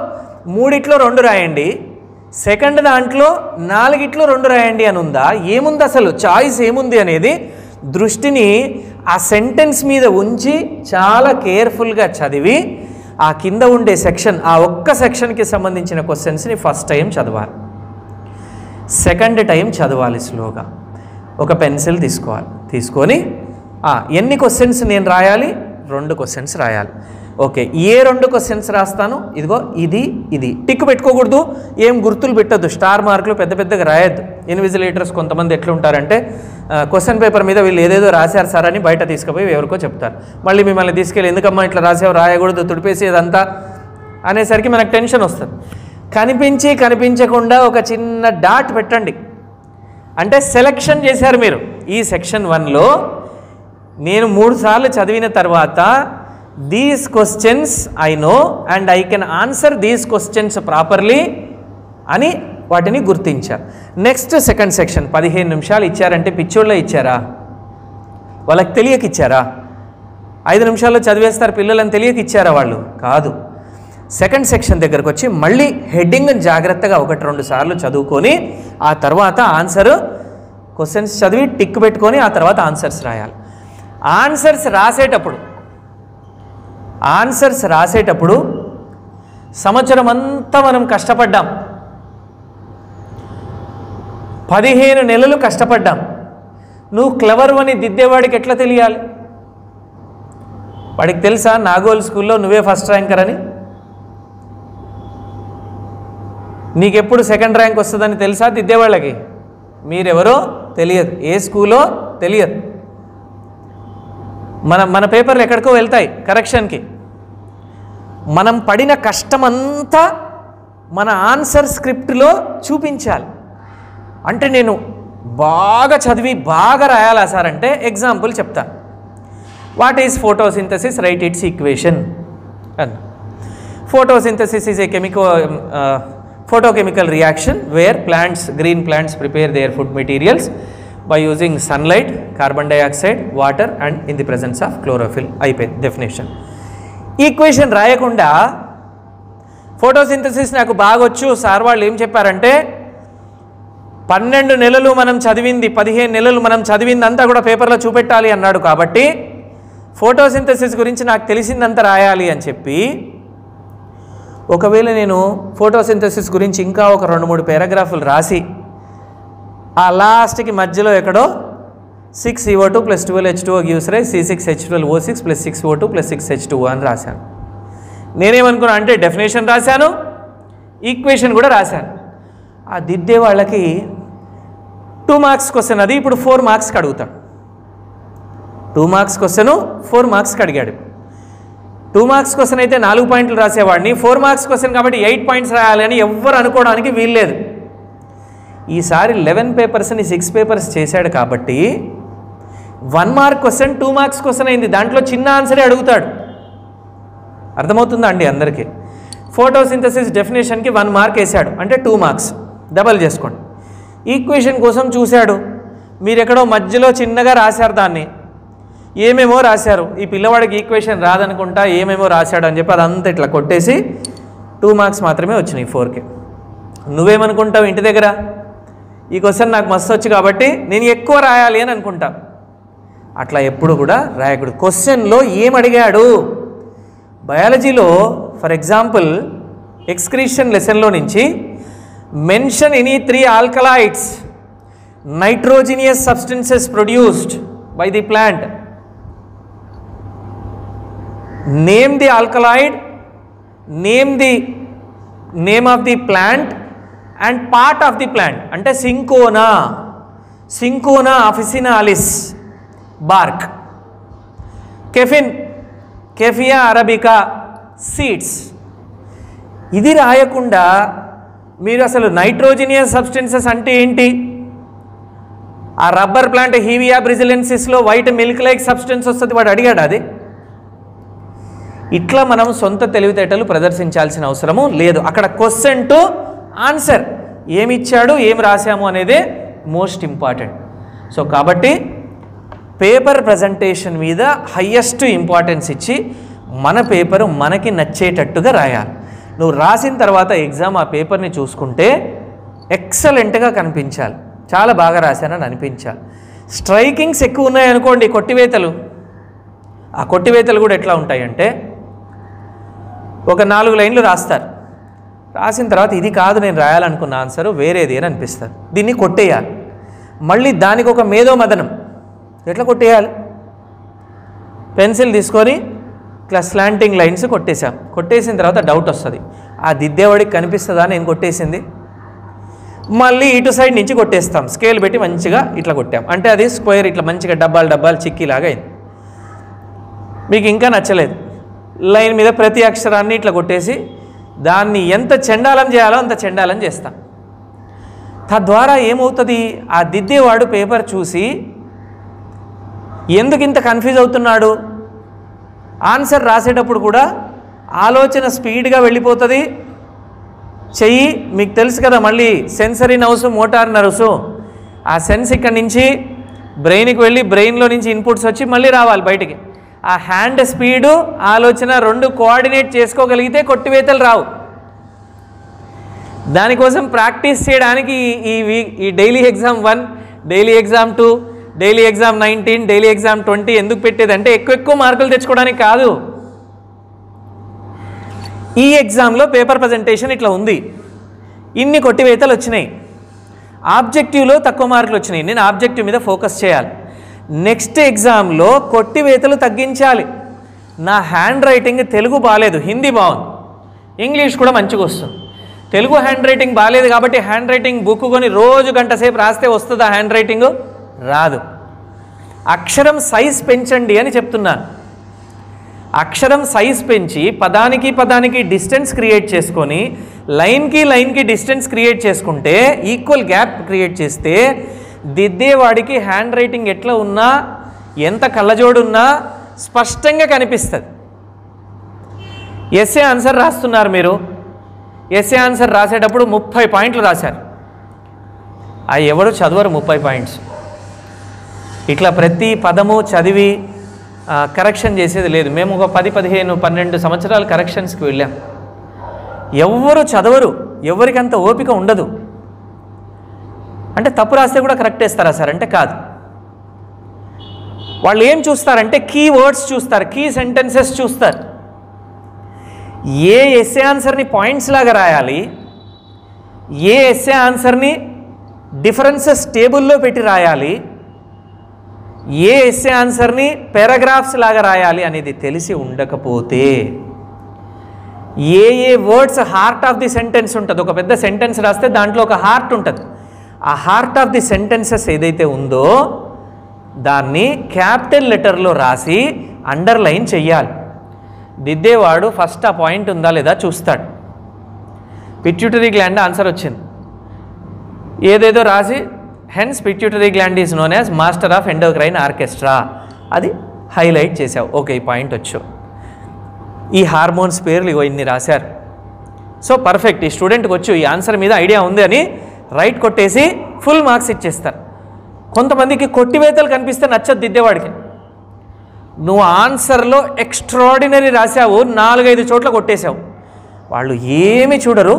3 2 రాయండి, సెకండ్ దాంట్లో 4 2 రాయండి అని ఉందా? ఏముంది అసలు? చాయిస్ ఏముంది అనేది దృష్టిని ఆ సెంటెన్స్ మీద ఉంచి చాలా కేర్ఫుల్గా చదివి ఆ కింద ఉండే సెక్షన్, ఆ ఒక్క సెక్షన్కి సంబంధించిన క్వశ్చన్స్ని ఫస్ట్ టైం చదవాలి, సెకండ్ టైం చదవాలి స్లోగా. ఒక పెన్సిల్ తీసుకోవాలి, తీసుకొని ఎన్ని క్వశ్చన్స్ నేను రాయాలి? 2 క్వశ్చన్స్ రాయాలి. ఓకే, ఏ 2 క్వశ్చన్స్ రాస్తాను? ఇదిగో ఇది టిక్ పెట్టుకోకూడదు, ఏం గుర్తులు పెట్టద్దు, స్టార్ మార్కులు పెద్ద పెద్దగా రాయొద్దు. ఇన్విజిలేటర్స్ కొంతమంది ఎట్లుంటారంటే క్వశ్చన్ పేపర్ మీద వీళ్ళు ఏదేదో రాశారు సార్ అని బయట తీసుకుపోయి ఎవరికో చెప్తారు. మళ్ళీ మిమ్మల్ని తీసుకెళ్ళి ఎందుకమ్మా ఇట్లా రాసావు, రాయకూడదు, తుడిపేసేదంతా అనేసరికి మనకు టెన్షన్ వస్తుంది. కనిపించకుండా ఒక చిన్న డాట్ పెట్టండి. అంటే సెలెక్షన్ చేశారు మీరు. ఈ సెక్షన్ 1లో నేను 3 సార్లు చదివిన తర్వాత these questions I know and I can answer these questions properly అని వాటిని గుర్తించారు. నెక్స్ట్ సెకండ్ సెక్షన్ 15 నిమిషాలు ఇచ్చారంటే పిచ్చోళ్ళ ఇచ్చారా? వాళ్ళకి తెలియక ఇచ్చారా? 5 నిమిషాల్లో చదివేస్తారు పిల్లలని తెలియక ఇచ్చారా? వాళ్ళు కాదు. సెకండ్ సెక్షన్ దగ్గరకు వచ్చి మళ్ళీ హెడ్డింగ్ జాగ్రత్తగా 1-2 సార్లు చదువుకొని ఆ తర్వాత ఆన్సర్ క్వశ్చన్స్ చదివి టిక్ పెట్టుకొని ఆ తర్వాత ఆన్సర్స్ రాయాలి. ఆన్సర్స్ రాసేటప్పుడు సంవత్సరం అంతా మనం కష్టపడ్డాం, 15 నెలలు కష్టపడ్డాం. నువ్వు క్లవర్ అని దిద్దేవాడికి ఎట్లా తెలియాలి? వాడికి తెలుసా నాగోల్ స్కూల్లో నువ్వే ఫస్ట్ ర్యాంకర్ అని? నీకెప్పుడు సెకండ్ ర్యాంక్ వస్తుందని తెలుసా దిద్దేవాళ్ళకి? మీరెవరో తెలియదు, ఏ స్కూలో తెలియదు. మన పేపర్లు ఎక్కడికో వెళ్తాయి కరెక్షన్కి. మనం పడిన కష్టమంతా మన ఆన్సర్ స్క్రిప్ట్లో చూపించాలి. అంటే నేను బాగా చదివి బాగా రాయాలా సార్ అంటే ఎగ్జాంపుల్ చెప్తాను. What is photosynthesis? Right it's equation అన్న. Photosynthesis is a photochemical reaction where green plants prepare their food materials by using sunlight, carbon dioxide, water and in the presence of chlorophyll. అయిపోయింది definition. Equation రాయకుండా photosynthesis నాకు బాగొచ్చు sir వాళ్ళు ఏం చెప్పారంటే 12 నెలలు మనం చదివింది 15 నెలలు మనం చదివింది అంతా కూడా పేపర్లో చూపెట్టాలి అన్నాడు. కాబట్టి ఫోటోసింథసిస్ గురించి నాకు తెలిసిందంతా రాయాలి అని చెప్పి, ఒకవేళ నేను ఫోటోసింథసిస్ గురించి ఇంకా ఒక 2-3 పారాగ్రాఫ్లు రాసి ఆ లాస్ట్కి మధ్యలో ఎక్కడో 6CO2 + 12H2O gives rise C6H12O6 + 6O2 + 6H2O అని రాశాను. నేనేమనుకున్నా అంటే డెఫినేషన్ రాశాను, ఈక్వేషన్ కూడా రాశాను. ఆ దిద్దే వాళ్ళకి 2 మార్క్స్ క్వశ్చన్ అది ఇప్పుడు 4 మార్క్స్కి అడుగుతాడు. 2 మార్క్స్ క్వశ్చను 4 మార్క్స్కి అడిగాడు. 2 మార్క్స్ క్వశ్చన్ అయితే 4 పాయింట్లు రాసేవాడిని, 4 మార్క్స్ క్వశ్చన్ కాబట్టి 8 పాయింట్స్ రాయాలి అని ఎవ్వరు అనుకోవడానికి వీల్లేదు. ఈసారి 11 పేపర్స్ని 6 పేపర్స్ చేశాడు కాబట్టి 1 మార్క్ క్వశ్చన్ 2 మార్క్స్ క్వశ్చన్ అయింది. దాంట్లో చిన్న ఆన్సరే అడుగుతాడు. అర్థమవుతుందా అండి అందరికీ? ఫోటోసింథసిస్ డెఫినేషన్కి 1 మార్క్ వేశాడు అంటే 2 మార్క్స్, డబల్ చేసుకోండి. ఈక్వేషన్ కోసం చూశాడు, మీరు ఎక్కడో మధ్యలో చిన్నగా రాశారు, దాన్ని ఏమేమో రాశారు. ఈ పిల్లవాడికి ఈక్వేషన్ రాదనుకుంటా ఏమేమో రాశాడు అని చెప్పి అదంతా ఇట్లా కొట్టేసి 2 మార్క్స్ మాత్రమే వచ్చినాయి 4కి. నువ్వేమనుకుంటావు ఇంటి దగ్గర? ఈ క్వశ్చన్ నాకు మస్తు వచ్చు కాబట్టి నేను ఎక్కువ రాయాలి అని అనుకుంటా. అట్లా ఎప్పుడు కూడా రాయకూడదు. క్వశ్చన్లో ఏం అడిగాడు? బయాలజీలో ఫర్ ఎగ్జాంపుల్ ఎక్స్క్రీషన్ లెసన్లో నుంచి mention any 3 alkaloids nitrogenous substances produced by the plant. Name the alkaloid, name the name of the plant and part of the plant. అంటే cinchona officinalis bark, coffea arabica seeds. ఇది రాయకుండా మీరు అసలు nitrogenous substances అంటే ఏంటి? ఆ rubber plant hevea బ్రిజిలెన్సిస్లో white milk like substance వస్తుంది, వాడు అడిగాడు అది. ఇట్లా మనం సొంత తెలివితేటలు ప్రదర్శించాల్సిన అవసరము లేదు. అక్కడ క్వశ్చన్ టు ఆన్సర్, ఏమి ఇచ్చాడు ఏమి రాసాము అనేదే మోస్ట్ ఇంపార్టెంట్. సో కాబట్టి పేపర్ ప్రజెంటేషన్ మీద హయ్యెస్ట్ ఇంపార్టెన్స్ ఇచ్చి మన పేపరు మనకి నచ్చేటట్టుగా రాయాలి. నువ్వు రాసిన తర్వాత ఎగ్జామ్ ఆ పేపర్ని చూసుకుంటే ఎక్సలెంట్గా కనిపించాలి, చాలా బాగా రాశానని అనిపించాలి. స్ట్రైకింగ్స్ ఎక్కువ ఉన్నాయనుకోండి, కొట్టివేతలు, ఆ కొట్టివేతలు కూడా ఎట్లా ఉంటాయంటే ఒక 4 లైన్లు రాస్తారు, రాసిన తర్వాత ఇది కాదు నేను రాయాలనుకున్న ఆన్సరు వేరేది అని అనిపిస్తుంది, దీన్ని కొట్టేయాలి. మళ్ళీ దానికి ఒక మేధో మదనం, ఎట్లా కొట్టేయాలి? పెన్సిల్ తీసుకొని ఇట్లా స్లాంటింగ్ లైన్స్ కొట్టేశాం, కొట్టేసిన తర్వాత డౌట్ వస్తుంది, ఆ దిద్దేవాడికి కనిపిస్తుందా నేను కొట్టేసింది? మళ్ళీ ఇటు సైడ్ నుంచి కొట్టేస్తాం, స్కేల్ పెట్టి మంచిగా ఇట్లా కొట్టాం అంటే అది స్క్వేర్ ఇట్లా మంచిగా డబ్బాలు చిక్కీలాగా అయింది. మీకు ఇంకా నచ్చలేదు, లైన్ మీద ప్రతి అక్షరాన్ని ఇట్లా కొట్టేసి దాన్ని ఎంత చెండాలం చేయాలో అంత చెండాలం చేస్తాం. తద్వారా ఏమవుతుంది, ఆ దిద్దేవాడు పేపర్ చూసి ఎందుకు ఇంత కన్ఫ్యూజ్ అవుతున్నాడు, ఆన్సర్ రాసేటప్పుడు కూడా ఆలోచన స్పీడ్గా వెళ్ళిపోతుంది. చెయ్యి మీకు తెలుసు కదా, మళ్ళీ సెన్సరీ నర్వ్స్ మోటార్ నర్వ్స్, ఆ సెన్స్ ఇక్కడి నుంచి బ్రెయిన్కి వెళ్ళి బ్రెయిన్లో నుంచి ఇన్పుట్స్ వచ్చి మళ్ళీ రావాలి బయటికి. ఆ హ్యాండ్ స్పీడు ఆలోచన రెండు కోఆర్డినేట్ చేసుకోగలిగితే కొట్టివేతలు రావు. దానికోసం ప్రాక్టీస్ చేయడానికి ఈ daily exam 1, daily exam 2, daily exam 19, daily exam 20 ఎందుకు పెట్టేదంటే ఎక్కువ మార్కులు తెచ్చుకోవడానికి కాదు. ఈ ఎగ్జామ్లో పేపర్ ప్రజెంటేషన్ ఇట్లా ఉంది, ఇన్ని కొట్టివేతలు వచ్చినాయి, ఆబ్జెక్టివ్లో తక్కువ మార్కులు వచ్చినాయి, నేను ఆబ్జెక్టివ్ మీద ఫోకస్ చేయాలి. నెక్స్ట్ ఎగ్జామ్లో కొట్టివేతలు తగ్గించాలి. నా హ్యాండ్ రైటింగ్ తెలుగు బాగాలేదు, హిందీ బాగుంది, ఇంగ్లీష్ కూడా మంచిగా వస్తుంది. తెలుగు హ్యాండ్ రైటింగ్ బాగాలేదు కాబట్టి హ్యాండ్ రైటింగ్ బుక్ కొని రోజు గంట సేపు రాస్తే వస్తుందా హ్యాండ్ రైటింగ్? రాదు. అక్షరం సైజ్ పెంచండి అని చెప్తున్నాను. అక్షరం సైజ్ పెంచి పదానికి డిస్టెన్స్ క్రియేట్ చేసుకొని లైన్కి డిస్టెన్స్ క్రియేట్ చేసుకుంటే ఈక్వల్ గ్యాప్ క్రియేట్ చేస్తే దిద్దేవాడికి హ్యాండ్ రైటింగ్ ఎట్లా ఉన్నా ఎంత కళ్ళజోడున్నా స్పష్టంగా కనిపిస్తుంది. ఎస్ఏ ఆన్సర్ రాస్తున్నారు మీరు, ఎస్ఏ ఆన్సర్ రాసేటప్పుడు 30 పాయింట్లు రాశారు, అవి ఎవరు చదవరు 30 పాయింట్స్. ఇట్లా ప్రతి పదము చదివి కరెక్షన్ చేసేది లేదు. మేము ఒక 10, 15, 12 సంవత్సరాలు కరెక్షన్స్కి వెళ్ళాం. ఎవరు చదవరు, ఎవరికంత ఓపిక ఉండదు. అంటే తప్పు రాస్తే కూడా కరెక్ట్ వేస్తారా సార్ అంటే కాదు. వాళ్ళు ఏం చూస్తారంటే కీ వర్డ్స్ చూస్తారు, కీ సెంటెన్సెస్ చూస్తారు. ఏ ఎస్ఏ ఆన్సర్ని పాయింట్స్ లాగా రాయాలి, ఏ ఎస్ఏ ఆన్సర్ని డిఫరెన్సెస్ టేబుల్లో పెట్టి రాయాలి, ఏ ఎస్ఏ ఆన్సర్ని పారాగ్రాఫ్స్ లాగా రాయాలి అనేది తెలిసి ఉండకపోతే ఏ words heart of the sentence ఉంటుంది. ఒక పెద్ద సెంటెన్స్ రాస్తే దాంట్లో ఒక హార్ట్ ఉంటుంది. ఆ హార్ట్ ఆఫ్ ది సెంటెన్సెస్ ఏదైతే ఉందో దాన్ని క్యాపిటల్ లెటర్లో రాసి అండర్లైన్ చెయ్యాలి. దిద్దేవాడు ఫస్ట్ ఆ పాయింట్ ఉందా లేదా చూస్తాడు. పిట్యూటరీ గ్లాండ్ ఆన్సర్ వచ్చింది, ఏదేదో రాసి hence pituitary gland is known as master of endocrine orchestra, అది హైలైట్ చేసావు, ఓకే ఈ పాయింట్ వచ్చు. ఈ హార్మోన్స్ పేర్లు ఇగో ఇన్ని రాశారు, సో పర్ఫెక్ట్, ఈ స్టూడెంట్కి వచ్చు, ఈ ఆన్సర్ మీద ఐడియా ఉంది అని రైట్ కొట్టేసి ఫుల్ మార్క్స్ ఇచ్చేస్తారు. కొంతమందికి కొట్టివేతలు కనిపిస్తే నచ్చదు దిద్దేవాడికి. నువ్వు ఆన్సర్లో ఎక్స్ట్రాడినరీ రాసావు, 4-5 చోట్ల కొట్టేశావు, వాళ్ళు ఏమి చూడరు,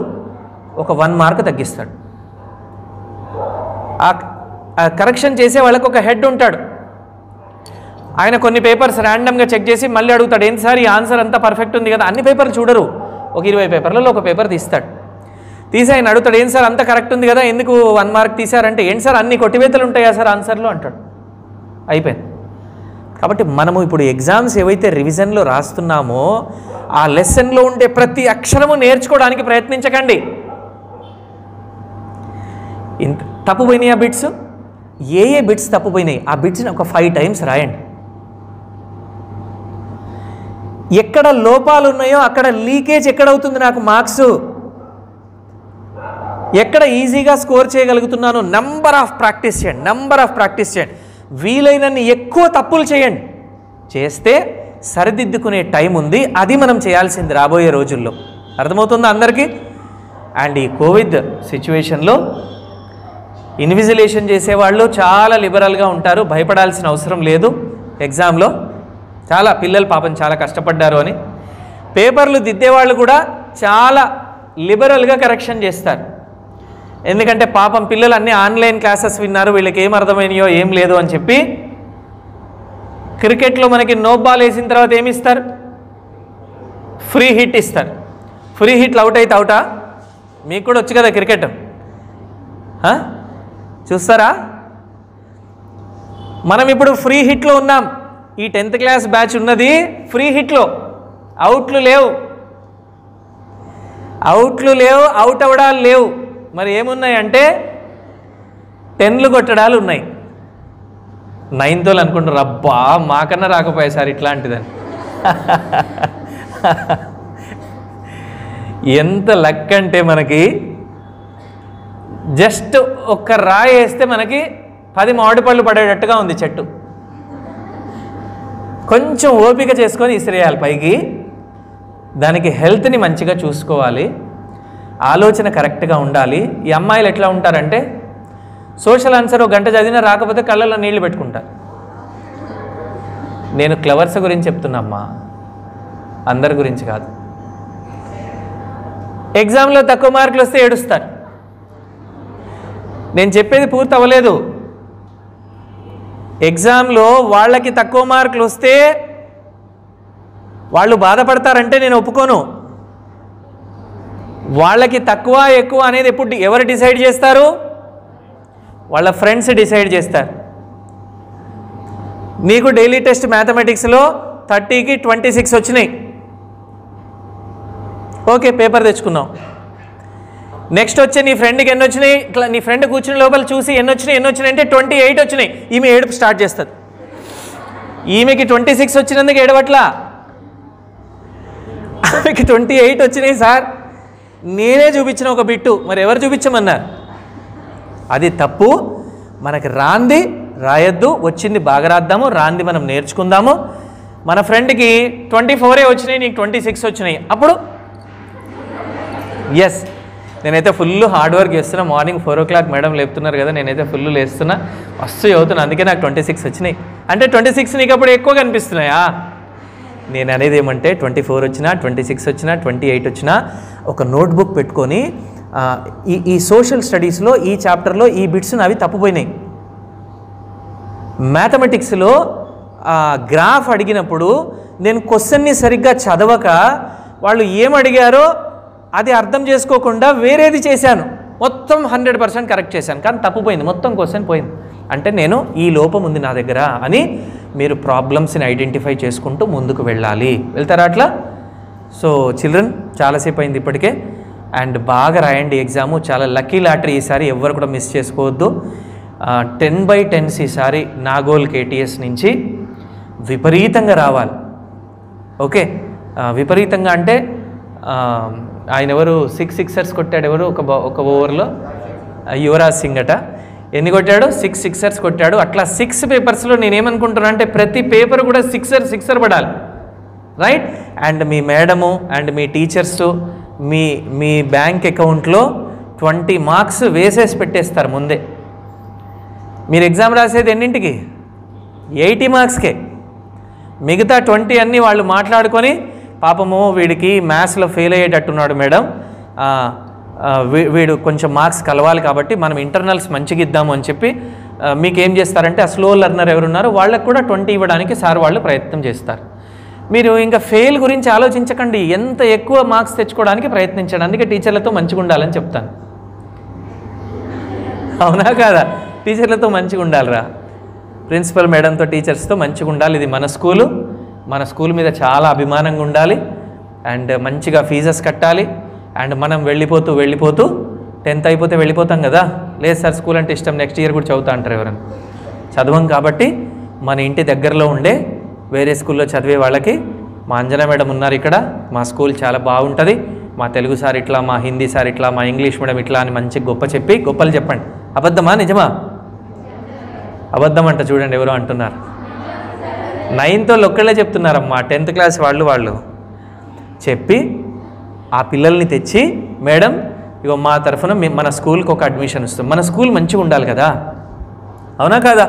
ఒక 1 మార్క్ తగ్గిస్తాడు. ఆ కరెక్షన్ చేసే వాళ్ళకి ఒక హెడ్ ఉంటాడు, ఆయన కొన్ని పేపర్స్ ర్యాండమ్గా చెక్ చేసి మళ్ళీ అడుగుతాడు, ఏంటి సార్ ఈ ఆన్సర్ అంతా పర్ఫెక్ట్ ఉంది కదా, అన్ని పేపర్లు చూడరు, ఒక 20 పేపర్లలో ఒక పేపర్ తీస్తాడు, తీసి ఆయన అడుగుతాడు, ఏంటి సార్ అంతా కరెక్ట్ ఉంది కదా ఎందుకు 1 మార్క్ తీశారంటే, ఏంటి సార్ అన్ని కొట్టివేతలు ఉంటాయా సార్ ఆన్సర్లో అంటాడు, అయిపోయింది. కాబట్టి మనము ఇప్పుడు ఎగ్జామ్స్ ఏవైతే రివిజన్లో రాస్తున్నామో ఆ లెసన్లో ఉండే ప్రతి అక్షరము నేర్చుకోవడానికి ప్రయత్నించకండి. ఇంత తప్పుపోయినాయి ఆ బిట్స్, ఏ బిట్స్ తప్పుపోయినాయి ఆ బిట్స్ని ఒక 5 టైమ్స్ రాయండి. ఎక్కడ లోపాలు ఉన్నాయో అక్కడ లీకేజ్ ఎక్కడవుతుంది నాకు మార్క్స్, ఎక్కడ ఈజీగా స్కోర్ చేయగలుగుతున్నాను, నెంబర్ ఆఫ్ ప్రాక్టీస్ చేయండి, వీలైనన్ని ఎక్కువ తప్పులు చేయండి, చేస్తే సరిదిద్దుకునే టైం ఉంది. అది మనం చేయాల్సింది రాబోయే రోజుల్లో. అర్థమవుతుందా అందరికీ? అండ్ ఈ కోవిడ్ సిచ్యువేషన్లో ఇన్విజిలేషన్ చేసేవాళ్ళు చాలా లిబరల్గా ఉంటారు, భయపడాల్సిన అవసరం లేదు. ఎగ్జామ్లో చాలా పిల్లలు పాపం చాలా కష్టపడ్డారు అని. పేపర్లు దిద్దేవాళ్ళు కూడా చాలా లిబరల్గా కరెక్షన్ చేస్తారు. ఎందుకంటే పాపం పిల్లలు అన్నీ ఆన్లైన్ క్లాసెస్ విన్నారు, వీళ్ళకి ఏం అర్థమైనాయో ఏం లేదు అని చెప్పి. క్రికెట్లో మనకి నో బాల్ వేసిన తర్వాత ఏమి ఇస్తారు? ఫ్రీ హిట్ ఇస్తారు. ఫ్రీ హిట్లు అవుట్ అయితే అవుటా? మీకు కూడా వచ్చు కదా క్రికెట్, చూస్తారా? మనం ఇప్పుడు ఫ్రీ హిట్లో ఉన్నాం. ఈ 10th క్లాస్ బ్యాచ్ ఉన్నది ఫ్రీ హిట్లో. అవుట్లు లేవు, అవుట్ అవడాలు లేవు. మరి ఏమున్నాయి అంటే 10లు కొట్టడాలు ఉన్నాయి. 9th వాళ్ళు అనుకుంటారు, అబ్బా మాకన్నా రాకపోయే సార్ ఇట్లాంటిదని. ఎంత లక్ అంటే మనకి జస్ట్ ఒక్క రాయి వేస్తే మనకి 10 మామిడి పళ్ళు పడేటట్టుగా ఉంది చెట్టు. కొంచెం ఓపిక చేసుకొని ఇసిరేయాలి పైకి. దానికి హెల్త్ని మంచిగా చూసుకోవాలి, ఆలోచన కరెక్ట్గా ఉండాలి. ఈ అమ్మాయిలు ఎట్లా ఉంటారంటే సోషల్ ఆన్సర్ 1 గంట చదివినా రాకపోతే కళ్ళల్లో నీళ్లు పెట్టుకుంటారు. నేను క్లవర్స్ గురించి చెప్తున్నా, అందరి గురించి కాదు. ఎగ్జామ్లో తక్కువ మార్కులు వస్తే ఏడుస్తారు. నేను చెప్పేది పూర్తి అవ్వలేదు. ఎగ్జామ్లో వాళ్ళకి తక్కువ మార్కులు వస్తే వాళ్ళు బాధపడతారంటే నేను ఒప్పుకోను. వాళ్ళకి తక్కువ ఎక్కువ అనేది ఎవరు డిసైడ్ చేస్తారు? వాళ్ళ ఫ్రెండ్స్ డిసైడ్ చేస్తారు. నీకు డైలీ టెస్ట్ మ్యాథమెటిక్స్లో 30కి 26 వచ్చినాయి, ఓకే పేపర్ తెచ్చుకున్నావు. నెక్స్ట్ వచ్చే నీ ఫ్రెండ్కి ఎన్ని వచ్చినాయి? ఇట్లా నీ ఫ్రెండ్ కూర్చుని లోపల చూసి ఎన్ని వచ్చినాయి అంటే 28 వచ్చినాయి. ఈమె ఏడుపు స్టార్ట్ చేస్తుంది. ఈమెకి 26 వచ్చినందుకు ఏడవట్లా, ఆమెకి 28 వచ్చినాయి సార్, నేనే చూపించిన ఒక బిట్టు, మరి ఎవరు చూపించమన్నారు? అది తప్పు. మనకి రాంది రాయొద్దు, వచ్చింది బాగా రాద్దాము, రాంది మనం నేర్చుకుందాము. మన ఫ్రెండ్కి 24 వచ్చినాయి, నీకు 26 వచ్చినాయి, అప్పుడు ఎస్ నేనైతే ఫుల్ హార్డ్ వర్క్ చేస్తున్నా. మార్నింగ్ 4 o'clock మేడం లేపుతున్నారు కదా, నేనైతే ఫుల్ లేస్తున్నా, మస్తు చదువుతున్నా, అందుకే నాకు 26 వచ్చినాయి. అంటే 26 నీకు అప్పుడు ఎక్కువ కనిపిస్తున్నాయా? నేను అనేది ఏమంటే 24 వచ్చినా, 26 వచ్చినా, 28 వచ్చినా ఒక నోట్బుక్ పెట్టుకొని ఈ సోషల్ స్టడీస్లో ఈ చాప్టర్లో ఈ బిట్స్ అవి తప్పుపోయినాయి. మ్యాథమెటిక్స్లో గ్రాఫ్ అడిగినప్పుడు నేను క్వశ్చన్ని సరిగ్గా చదవక వాళ్ళు ఏం అడిగారో అది అర్థం చేసుకోకుండా వేరేది చేశాను, మొత్తం 100% కరెక్ట్ చేశాను, కానీ తప్పుపోయింది, మొత్తం క్వశ్చన్ పోయింది. అంటే నేను ఈ లోపం ఉంది నా దగ్గర అని మీరు ప్రాబ్లమ్స్ని ఐడెంటిఫై చేసుకుంటూ ముందుకు వెళ్ళాలి. వెళ్తారా అట్లా? సో చిల్డ్రన్ చాలాసేపు అయింది ఇప్పటికే, అండ్ బాగా రాయండి ఎగ్జాము. చాలా లక్కీ లాటరీ ఈసారి, ఎవ్వరు కూడా మిస్ చేసుకోవద్దు. 10/10 ఈసారి నాగోల్ KTS నుంచి విపరీతంగా రావాలి. ఓకే, విపరీతంగా అంటే ఆయన ఎవరు 6 సిక్సర్స్ కొట్టాడు, ఎవరు ఒక ఓవర్లో యువరాజ్ సింగ్ అట. ఎన్ని కొట్టాడు? 6 సిక్సర్స్ కొట్టాడు. అట్లా 6 పేపర్స్లో నేనేమనుకుంటున్నా అంటే ప్రతి పేపర్ కూడా సిక్సర్ పడాలి, right? And me madam and me teachers me bank అకౌంట్లో 20 మార్క్స్ వేసేసి పెట్టేస్తారు ముందే. మీరు ఎగ్జామ్ రాసేది ఎన్నింటికి? 80 మార్క్స్కే. మిగతా 20 అన్నీ వాళ్ళు మాట్లాడుకొని, పాపము వీడికి మ్యాథ్స్లో ఫెయిల్ అయ్యేటట్టున్నాడు మేడం, వీడు కొంచెం మార్క్స్ కలవాలి కాబట్టి మనం ఇంటర్నల్స్ మంచిగా ఇద్దాము అని చెప్పి మీకేం చేస్తారంటే ఆ స్లో లెర్నర్ ఎవరున్నారో వాళ్ళకు కూడా 20 ఇవ్వడానికి సార్ వాళ్ళు ప్రయత్నం చేస్తారు. మీరు ఇంకా ఫెయిల్ గురించి ఆలోచించకండి, ఎంత ఎక్కువ మార్క్స్ తెచ్చుకోవడానికి ప్రయత్నించండి. అందుకే టీచర్లతో మంచిగా ఉండాలని చెప్తాను, అవునా కాదా? టీచర్లతో మంచిగా ఉండాలిరా, ప్రిన్సిపల్ మేడంతో టీచర్స్తో మంచిగా ఉండాలి. ఇది మన స్కూలు, మన స్కూల్ మీద చాలా అభిమానంగా ఉండాలి. అండ్ మంచిగా ఫీజెస్ కట్టాలి. అండ్ మనం వెళ్ళిపోతూ 10th అయిపోతే వెళ్ళిపోతాం కదా, లేదు సార్ స్కూల్ అంటే ఇష్టం, నెక్స్ట్ ఇయర్ కూడా చదువుతా అంటారు ఎవరైనా. చదవం కాబట్టి మన ఇంటి దగ్గరలో ఉండే వేరే స్కూల్లో చదివే వాళ్ళకి, మా అంజనా మేడం ఉన్నారు ఇక్కడ, మా స్కూల్ చాలా బాగుంటుంది, మా తెలుగు సార్ ఇట్లా, మా హిందీ సార్ ఇట్లా, మా ఇంగ్లీష్ మీడియం ఇట్లా అని మంచి గొప్పలు చెప్పండి. అబద్ధమా నిజమా? అబద్ధం అంట చూడండి ఎవరో అంటున్నారు. 9th వాళ్ళు ఒక్కళ్ళే చెప్తున్నారమ్మా, 10th క్లాస్ వాళ్ళు చెప్పి ఆ పిల్లల్ని తెచ్చి, మేడం ఇగో మా తరఫున మన స్కూల్కి ఒక అడ్మిషన్ ఇస్తాం. మన స్కూల్ మంచిగా ఉండాలి కదా, అవునా కదా?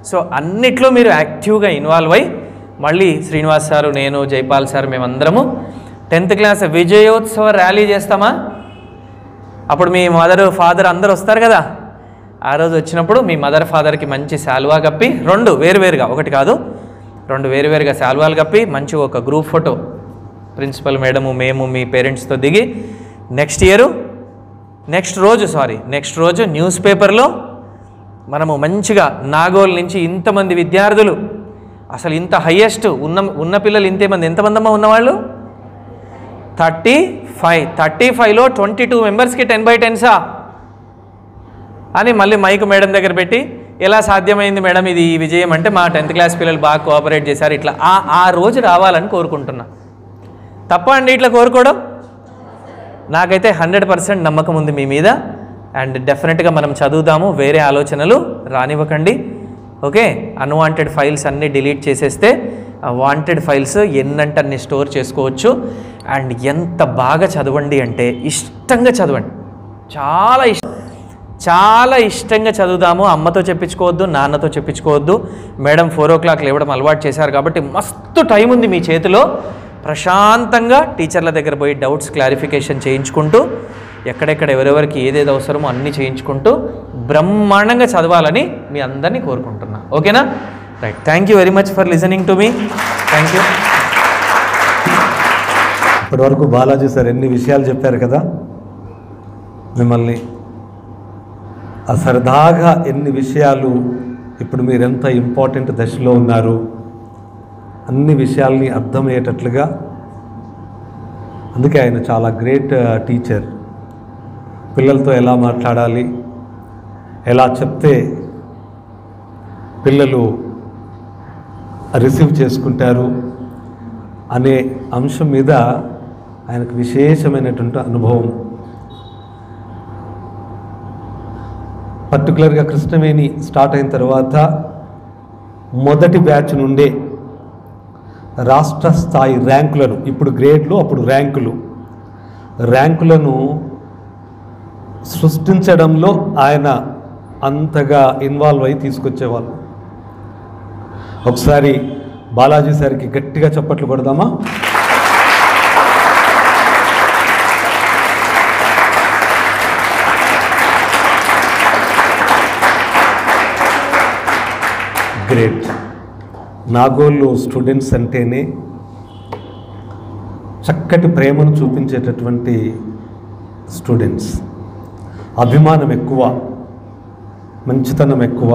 సో అన్నిట్లో మీరు యాక్టివ్గా ఇన్వాల్వ్ అయ్యి, మళ్ళీ శ్రీనివాస్ సారు, నేను, జైపాల్ సార్, మేమందరము 10th క్లాస్ విజయోత్సవ ర్యాలీ చేస్తామా? అప్పుడు మీ మదర్ ఫాదర్ అందరు వస్తారు కదా. ఆ రోజు వచ్చినప్పుడు మీ మదర్ ఫాదర్కి మంచి శాల్వా కప్పి, 2 వేరువేరుగా, ఒకటి కాదు 2 వేరువేరుగా శాల్వాలు కప్పి, మంచి ఒక గ్రూప్ ఫోటో ప్రిన్సిపల్ మేడము, మేము, మీ పేరెంట్స్తో దిగి, నెక్స్ట్ రోజు న్యూస్ పేపర్లో మనము మంచిగా నాగోల్ నుంచి ఇంతమంది విద్యార్థులు, అసలు ఇంత హయ్యెస్ట్ ఉన్న పిల్లలు ఎంతమంది అమ్మా ఉన్నవాళ్ళు? 35లో 22 మెంబర్స్కి 10/10 అని మళ్ళీ మైక్ మేడం దగ్గర పెట్టి, ఎలా సాధ్యమైంది మేడం ఇది ఈ విజయం అంటే, మా 10th క్లాస్ పిల్లలు బాగా కోఆపరేట్ చేశారు. ఇట్లా ఆ రోజు రావాలని కోరుకుంటున్నా. తప్ప అండి ఇట్లా కోరుకోవడం? నాకైతే 100% నమ్మకం ఉంది మీ మీద. అండ్ డెఫినెట్గా మనం చదువుదాము, వేరే ఆలోచనలు రానివ్వకండి. ఓకే, అన్వాంటెడ్ ఫైల్స్ అన్నీ డిలీట్ చేసేస్తే వాంటెడ్ ఫైల్స్ ఎన్నంటన్ని స్టోర్ చేసుకోవచ్చు. అండ్ ఎంత బాగా చదవండి అంటే ఇష్టంగా చదవండి, చాలా ఇష్టంగా చదువుదాము. అమ్మతో చెప్పించుకోవద్దు, నాన్నతో చెప్పించుకోవద్దు. మేడం 4 o'clock లేవడం అలవాటు చేశారు కాబట్టి మస్తు టైం ఉంది మీ చేతిలో. ప్రశాంతంగా టీచర్ల దగ్గర పోయి డౌట్స్ క్లారిఫికేషన్ చేయించుకుంటూ, ఎక్కడెక్కడ ఎవరెవరికి ఏదేది అవసరమో అన్నీ చేయించుకుంటూ బ్రహ్మాండంగా చదవాలని మీ అందరినీ కోరుకుంటున్నా. ఓకేనా? Right. Thank you very much for listening to me. Thank you. ఇప్పటివరకు బాలాజీ సార్ ఎన్ని విషయాలు చెప్పారు కదా, మిమ్మల్ని సరదాగా ఎన్ని విషయాలు, ఇప్పుడు మీరెంత ఇంపార్టెంట్ దశలో ఉన్నారు, అన్ని విషయాల్ని అర్థమయ్యేటట్లుగా. అందుకే ఆయన చాలా గ్రేట్ టీచర్. పిల్లలతో ఎలా మాట్లాడాలి, ఎలా చెప్తే పిల్లలు రిసీవ్ చేసుకుంటారు అనే అంశం మీద ఆయనకు విశేషమైనటువంటి అనుభవం. పర్టికులర్గా కృష్ణవేణి స్టార్ట్ అయిన తర్వాత మొదటి బ్యాచ్ నుండే రాష్ట్ర స్థాయి ర్యాంకులను, ఇప్పుడు గ్రేడ్లు అప్పుడు ర్యాంకులను సృష్టించడంలో ఆయన అంతగా ఇన్వాల్వ్ అయి తీసుకొచ్చేవాళ్ళు. ఒకసారి బాలాజీ సార్కి గట్టిగా చప్పట్లు కొడదామా? గ్రేట్. నాగోలు స్టూడెంట్స్ అంటేనే చక్కటి ప్రేమను చూపించేటటువంటి స్టూడెంట్స్. అభిమానం ఎక్కువ, మంచితనం ఎక్కువ,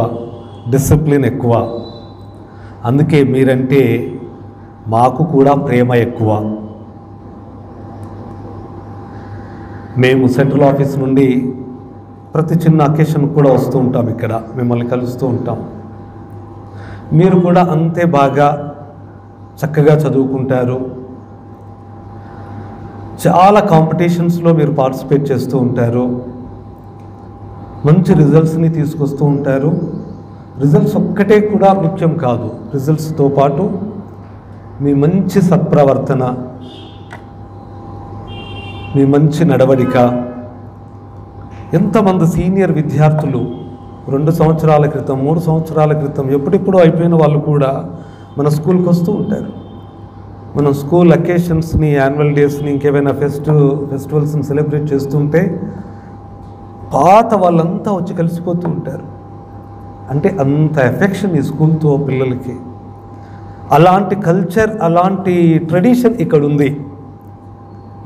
డిసిప్లిన్ ఎక్కువ. అందుకే మీరంటే మాకు కూడా ప్రేమ ఎక్కువ. మేము సెంట్రల్ ఆఫీస్ నుండి ప్రతి చిన్న అకేషన్ కూడా వస్తూ ఉంటాం, ఇక్కడ మిమ్మల్ని కలుస్తూ ఉంటాం. మీరు కూడా అంతే బాగా చక్కగా చదువుకుంటారు. చాలా కాంపిటీషన్స్లో మీరు పార్టిసిపేట్ చేస్తూ ఉంటారు. మంచి రిజల్ట్స్ని తీసుకొస్తూ ఉంటారు. రిజల్ట్స్ ఒక్కటే కూడా ముఖ్యం కాదు, రిజల్ట్స్తో పాటు మీ మంచి సత్ప్రవర్తన, మీ మంచి నడవడిక. ఎంతమంది సీనియర్ విద్యార్థులు 2 సంవత్సరాల క్రితం, 3 సంవత్సరాల క్రితం ఎప్పుడెప్పుడో అయిపోయిన వాళ్ళు కూడా మన స్కూల్కి వస్తూ ఉంటారు. మనం స్కూల్ అకేషన్స్ని, యాన్యువల్ డేస్ని, ఇంకేమైనా ఫెస్టివల్స్ని సెలబ్రేట్ చేస్తుంటే పాత వాళ్ళంతా వచ్చి కలిసిపోతూ ఉంటారు. అంటే అంత ఎఫెక్షన్ ఈ స్కూల్తో పిల్లలకి. అలాంటి కల్చర్, అలాంటి ట్రెడిషన్ ఇక్కడ ఉంది.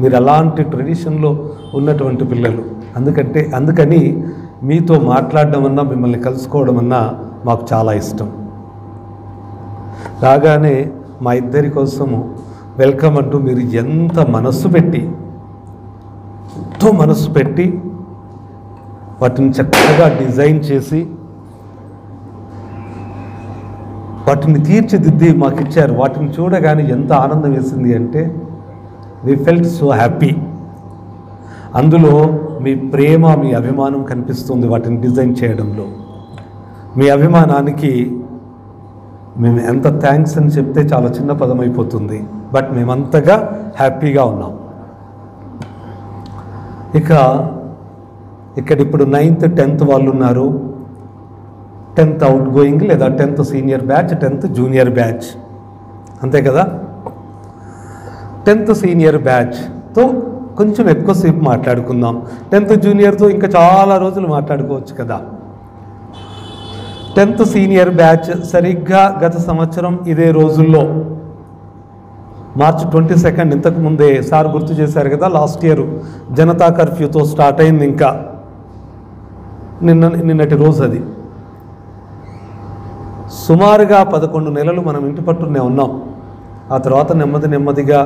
మీరు అలాంటి ట్రెడిషన్లో ఉన్నటువంటి పిల్లలు. అందుకని మీతో మాట్లాడడం అన్నా, మిమ్మల్ని కలుసుకోవడం అన్నా మాకు చాలా ఇష్టం. రాగానే మా ఇద్దరి కోసము వెల్కమ్ అంటూ మీరు ఎంతో మనస్సు పెట్టి వాటిని చక్కగా డిజైన్ చేసి వాటిని తీర్చిదిద్ది మాకు ఇచ్చారు. వాటిని చూడగానే ఎంత ఆనందం వేసింది అంటే వి ఫెల్ట్ సో హ్యాపీ. అందులో మీ ప్రేమ, మీ అభిమానం కనిపిస్తుంది వాటిని డిజైన్ చేయడంలో. మీ అభిమానానికి మేము ఎంత థ్యాంక్స్ అని చెప్తే చాలా చిన్న పదం అయిపోతుంది, బట్ మేమంతగా హ్యాపీగా ఉన్నాం. ఇక్కడ ఇప్పుడు 9th 10th వాళ్ళు ఉన్నారు. 10th అవుట్ గోయింగ్ లేదా 10th senior batch, 10th junior batch, అంతే కదా. 10th సీనియర్ బ్యాచ్తో కొంచెం ఎక్కువసేపు మాట్లాడుకుందాం. 10th జూనియర్తో ఇంకా చాలా రోజులు మాట్లాడుకోవచ్చు కదా. 10th సీనియర్ బ్యాచ్ సరిగ్గా గత సంవత్సరం ఇదే రోజుల్లో March 22 ఇంతకు ముందే సార్ గుర్తు చేశారు కదా, లాస్ట్ ఇయర్ జనతా కర్ఫ్యూతో స్టార్ట్ అయింది. ఇంకా నిన్నటి రోజు అది. సుమారుగా 11 నెలలు మనం ఇంటి పట్టునే ఉన్నాం. ఆ తర్వాత నెమ్మదిగా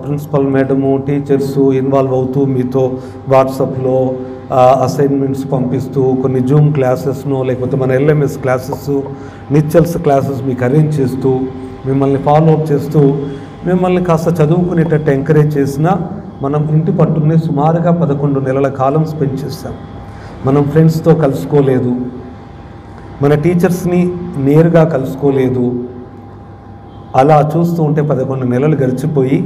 ప్రిన్సిపల్ మేడము, టీచర్సు ఇన్వాల్వ్ అవుతూ మీతో వాట్సాప్లో అసైన్మెంట్స్ పంపిస్తూ, కొన్ని జూమ్ క్లాసెస్ను లేకపోతే మన LMS క్లాసెస్, నిచ్చల్స్ క్లాసెస్ మీకు అరేంజ్ చేస్తూ, మిమ్మల్ని ఫాలోఅప్ చేస్తూ, మిమ్మల్ని కాస్త చదువుకునేటట్టు ఎంకరేజ్ చేసిన మనం ఇంటి పట్టునే సుమారుగా 11 నెలల కాలం స్పెండ్ చేస్తాం. మనం ఫ్రెండ్స్తో కలుసుకోలేదు, మన టీచర్స్ని నేరుగా కలుసుకోలేదు. అలా చూస్తూ ఉంటే 11 నెలలు గడిచిపోయి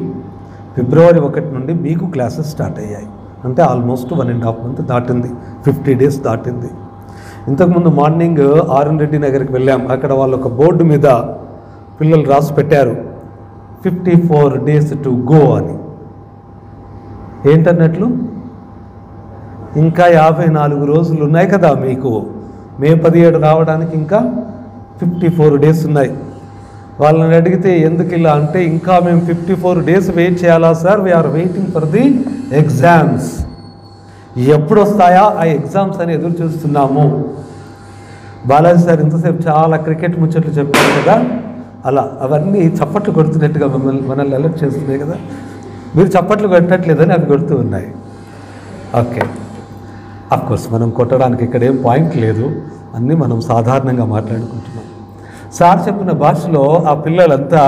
February 1 నుండి మీకు క్లాసెస్ స్టార్ట్ అయ్యాయి. అంటే ఆల్మోస్ట్ 1.5 month దాటింది, 50 days దాటింది. ఇంతకుముందు మార్నింగ్ ఆర్ఎన్ రెడ్డి నగర్కి వెళ్ళాం. అక్కడ వాళ్ళు ఒక బోర్డు మీద పిల్లలు రాసి పెట్టారు 54 days టు గో అని. ఏంటన్నట్లు ఇంకా 54 రోజులు ఉన్నాయి కదా మీకు. May 17 రావడానికి ఇంకా 54 days ఉన్నాయి. వాళ్ళని అడిగితే ఎందుకు ఇలా అంటే, ఇంకా మేము 54 days వెయిట్ చేయాలా sir, we're waiting for the exams. ఎప్పుడు వస్తాయా ఆ ఎగ్జామ్స్ అని ఎదురు చూస్తున్నాము. బాలాజీ సార్ ఇంతసేపు చాలా క్రికెట్ ముచ్చట్లు చెప్పారు కదా, అలా అవన్నీ చప్పట్లు కొడుతున్నట్టుగా మనల్ని అలర్ట్ చేస్తున్నాయి కదా. మీరు చప్పట్లు కొట్టట్లేదని అవి కొడుతూ ఉన్నాయి. ఓకే, అఫ్కోర్స్ మనం కొట్టడానికి ఇక్కడ ఏం పాయింట్ లేదు, అన్నీ మనం సాధారణంగా మాట్లాడుకుంటున్నాం. సార్ చెప్పిన భాషలో ఆ పిల్లలంతా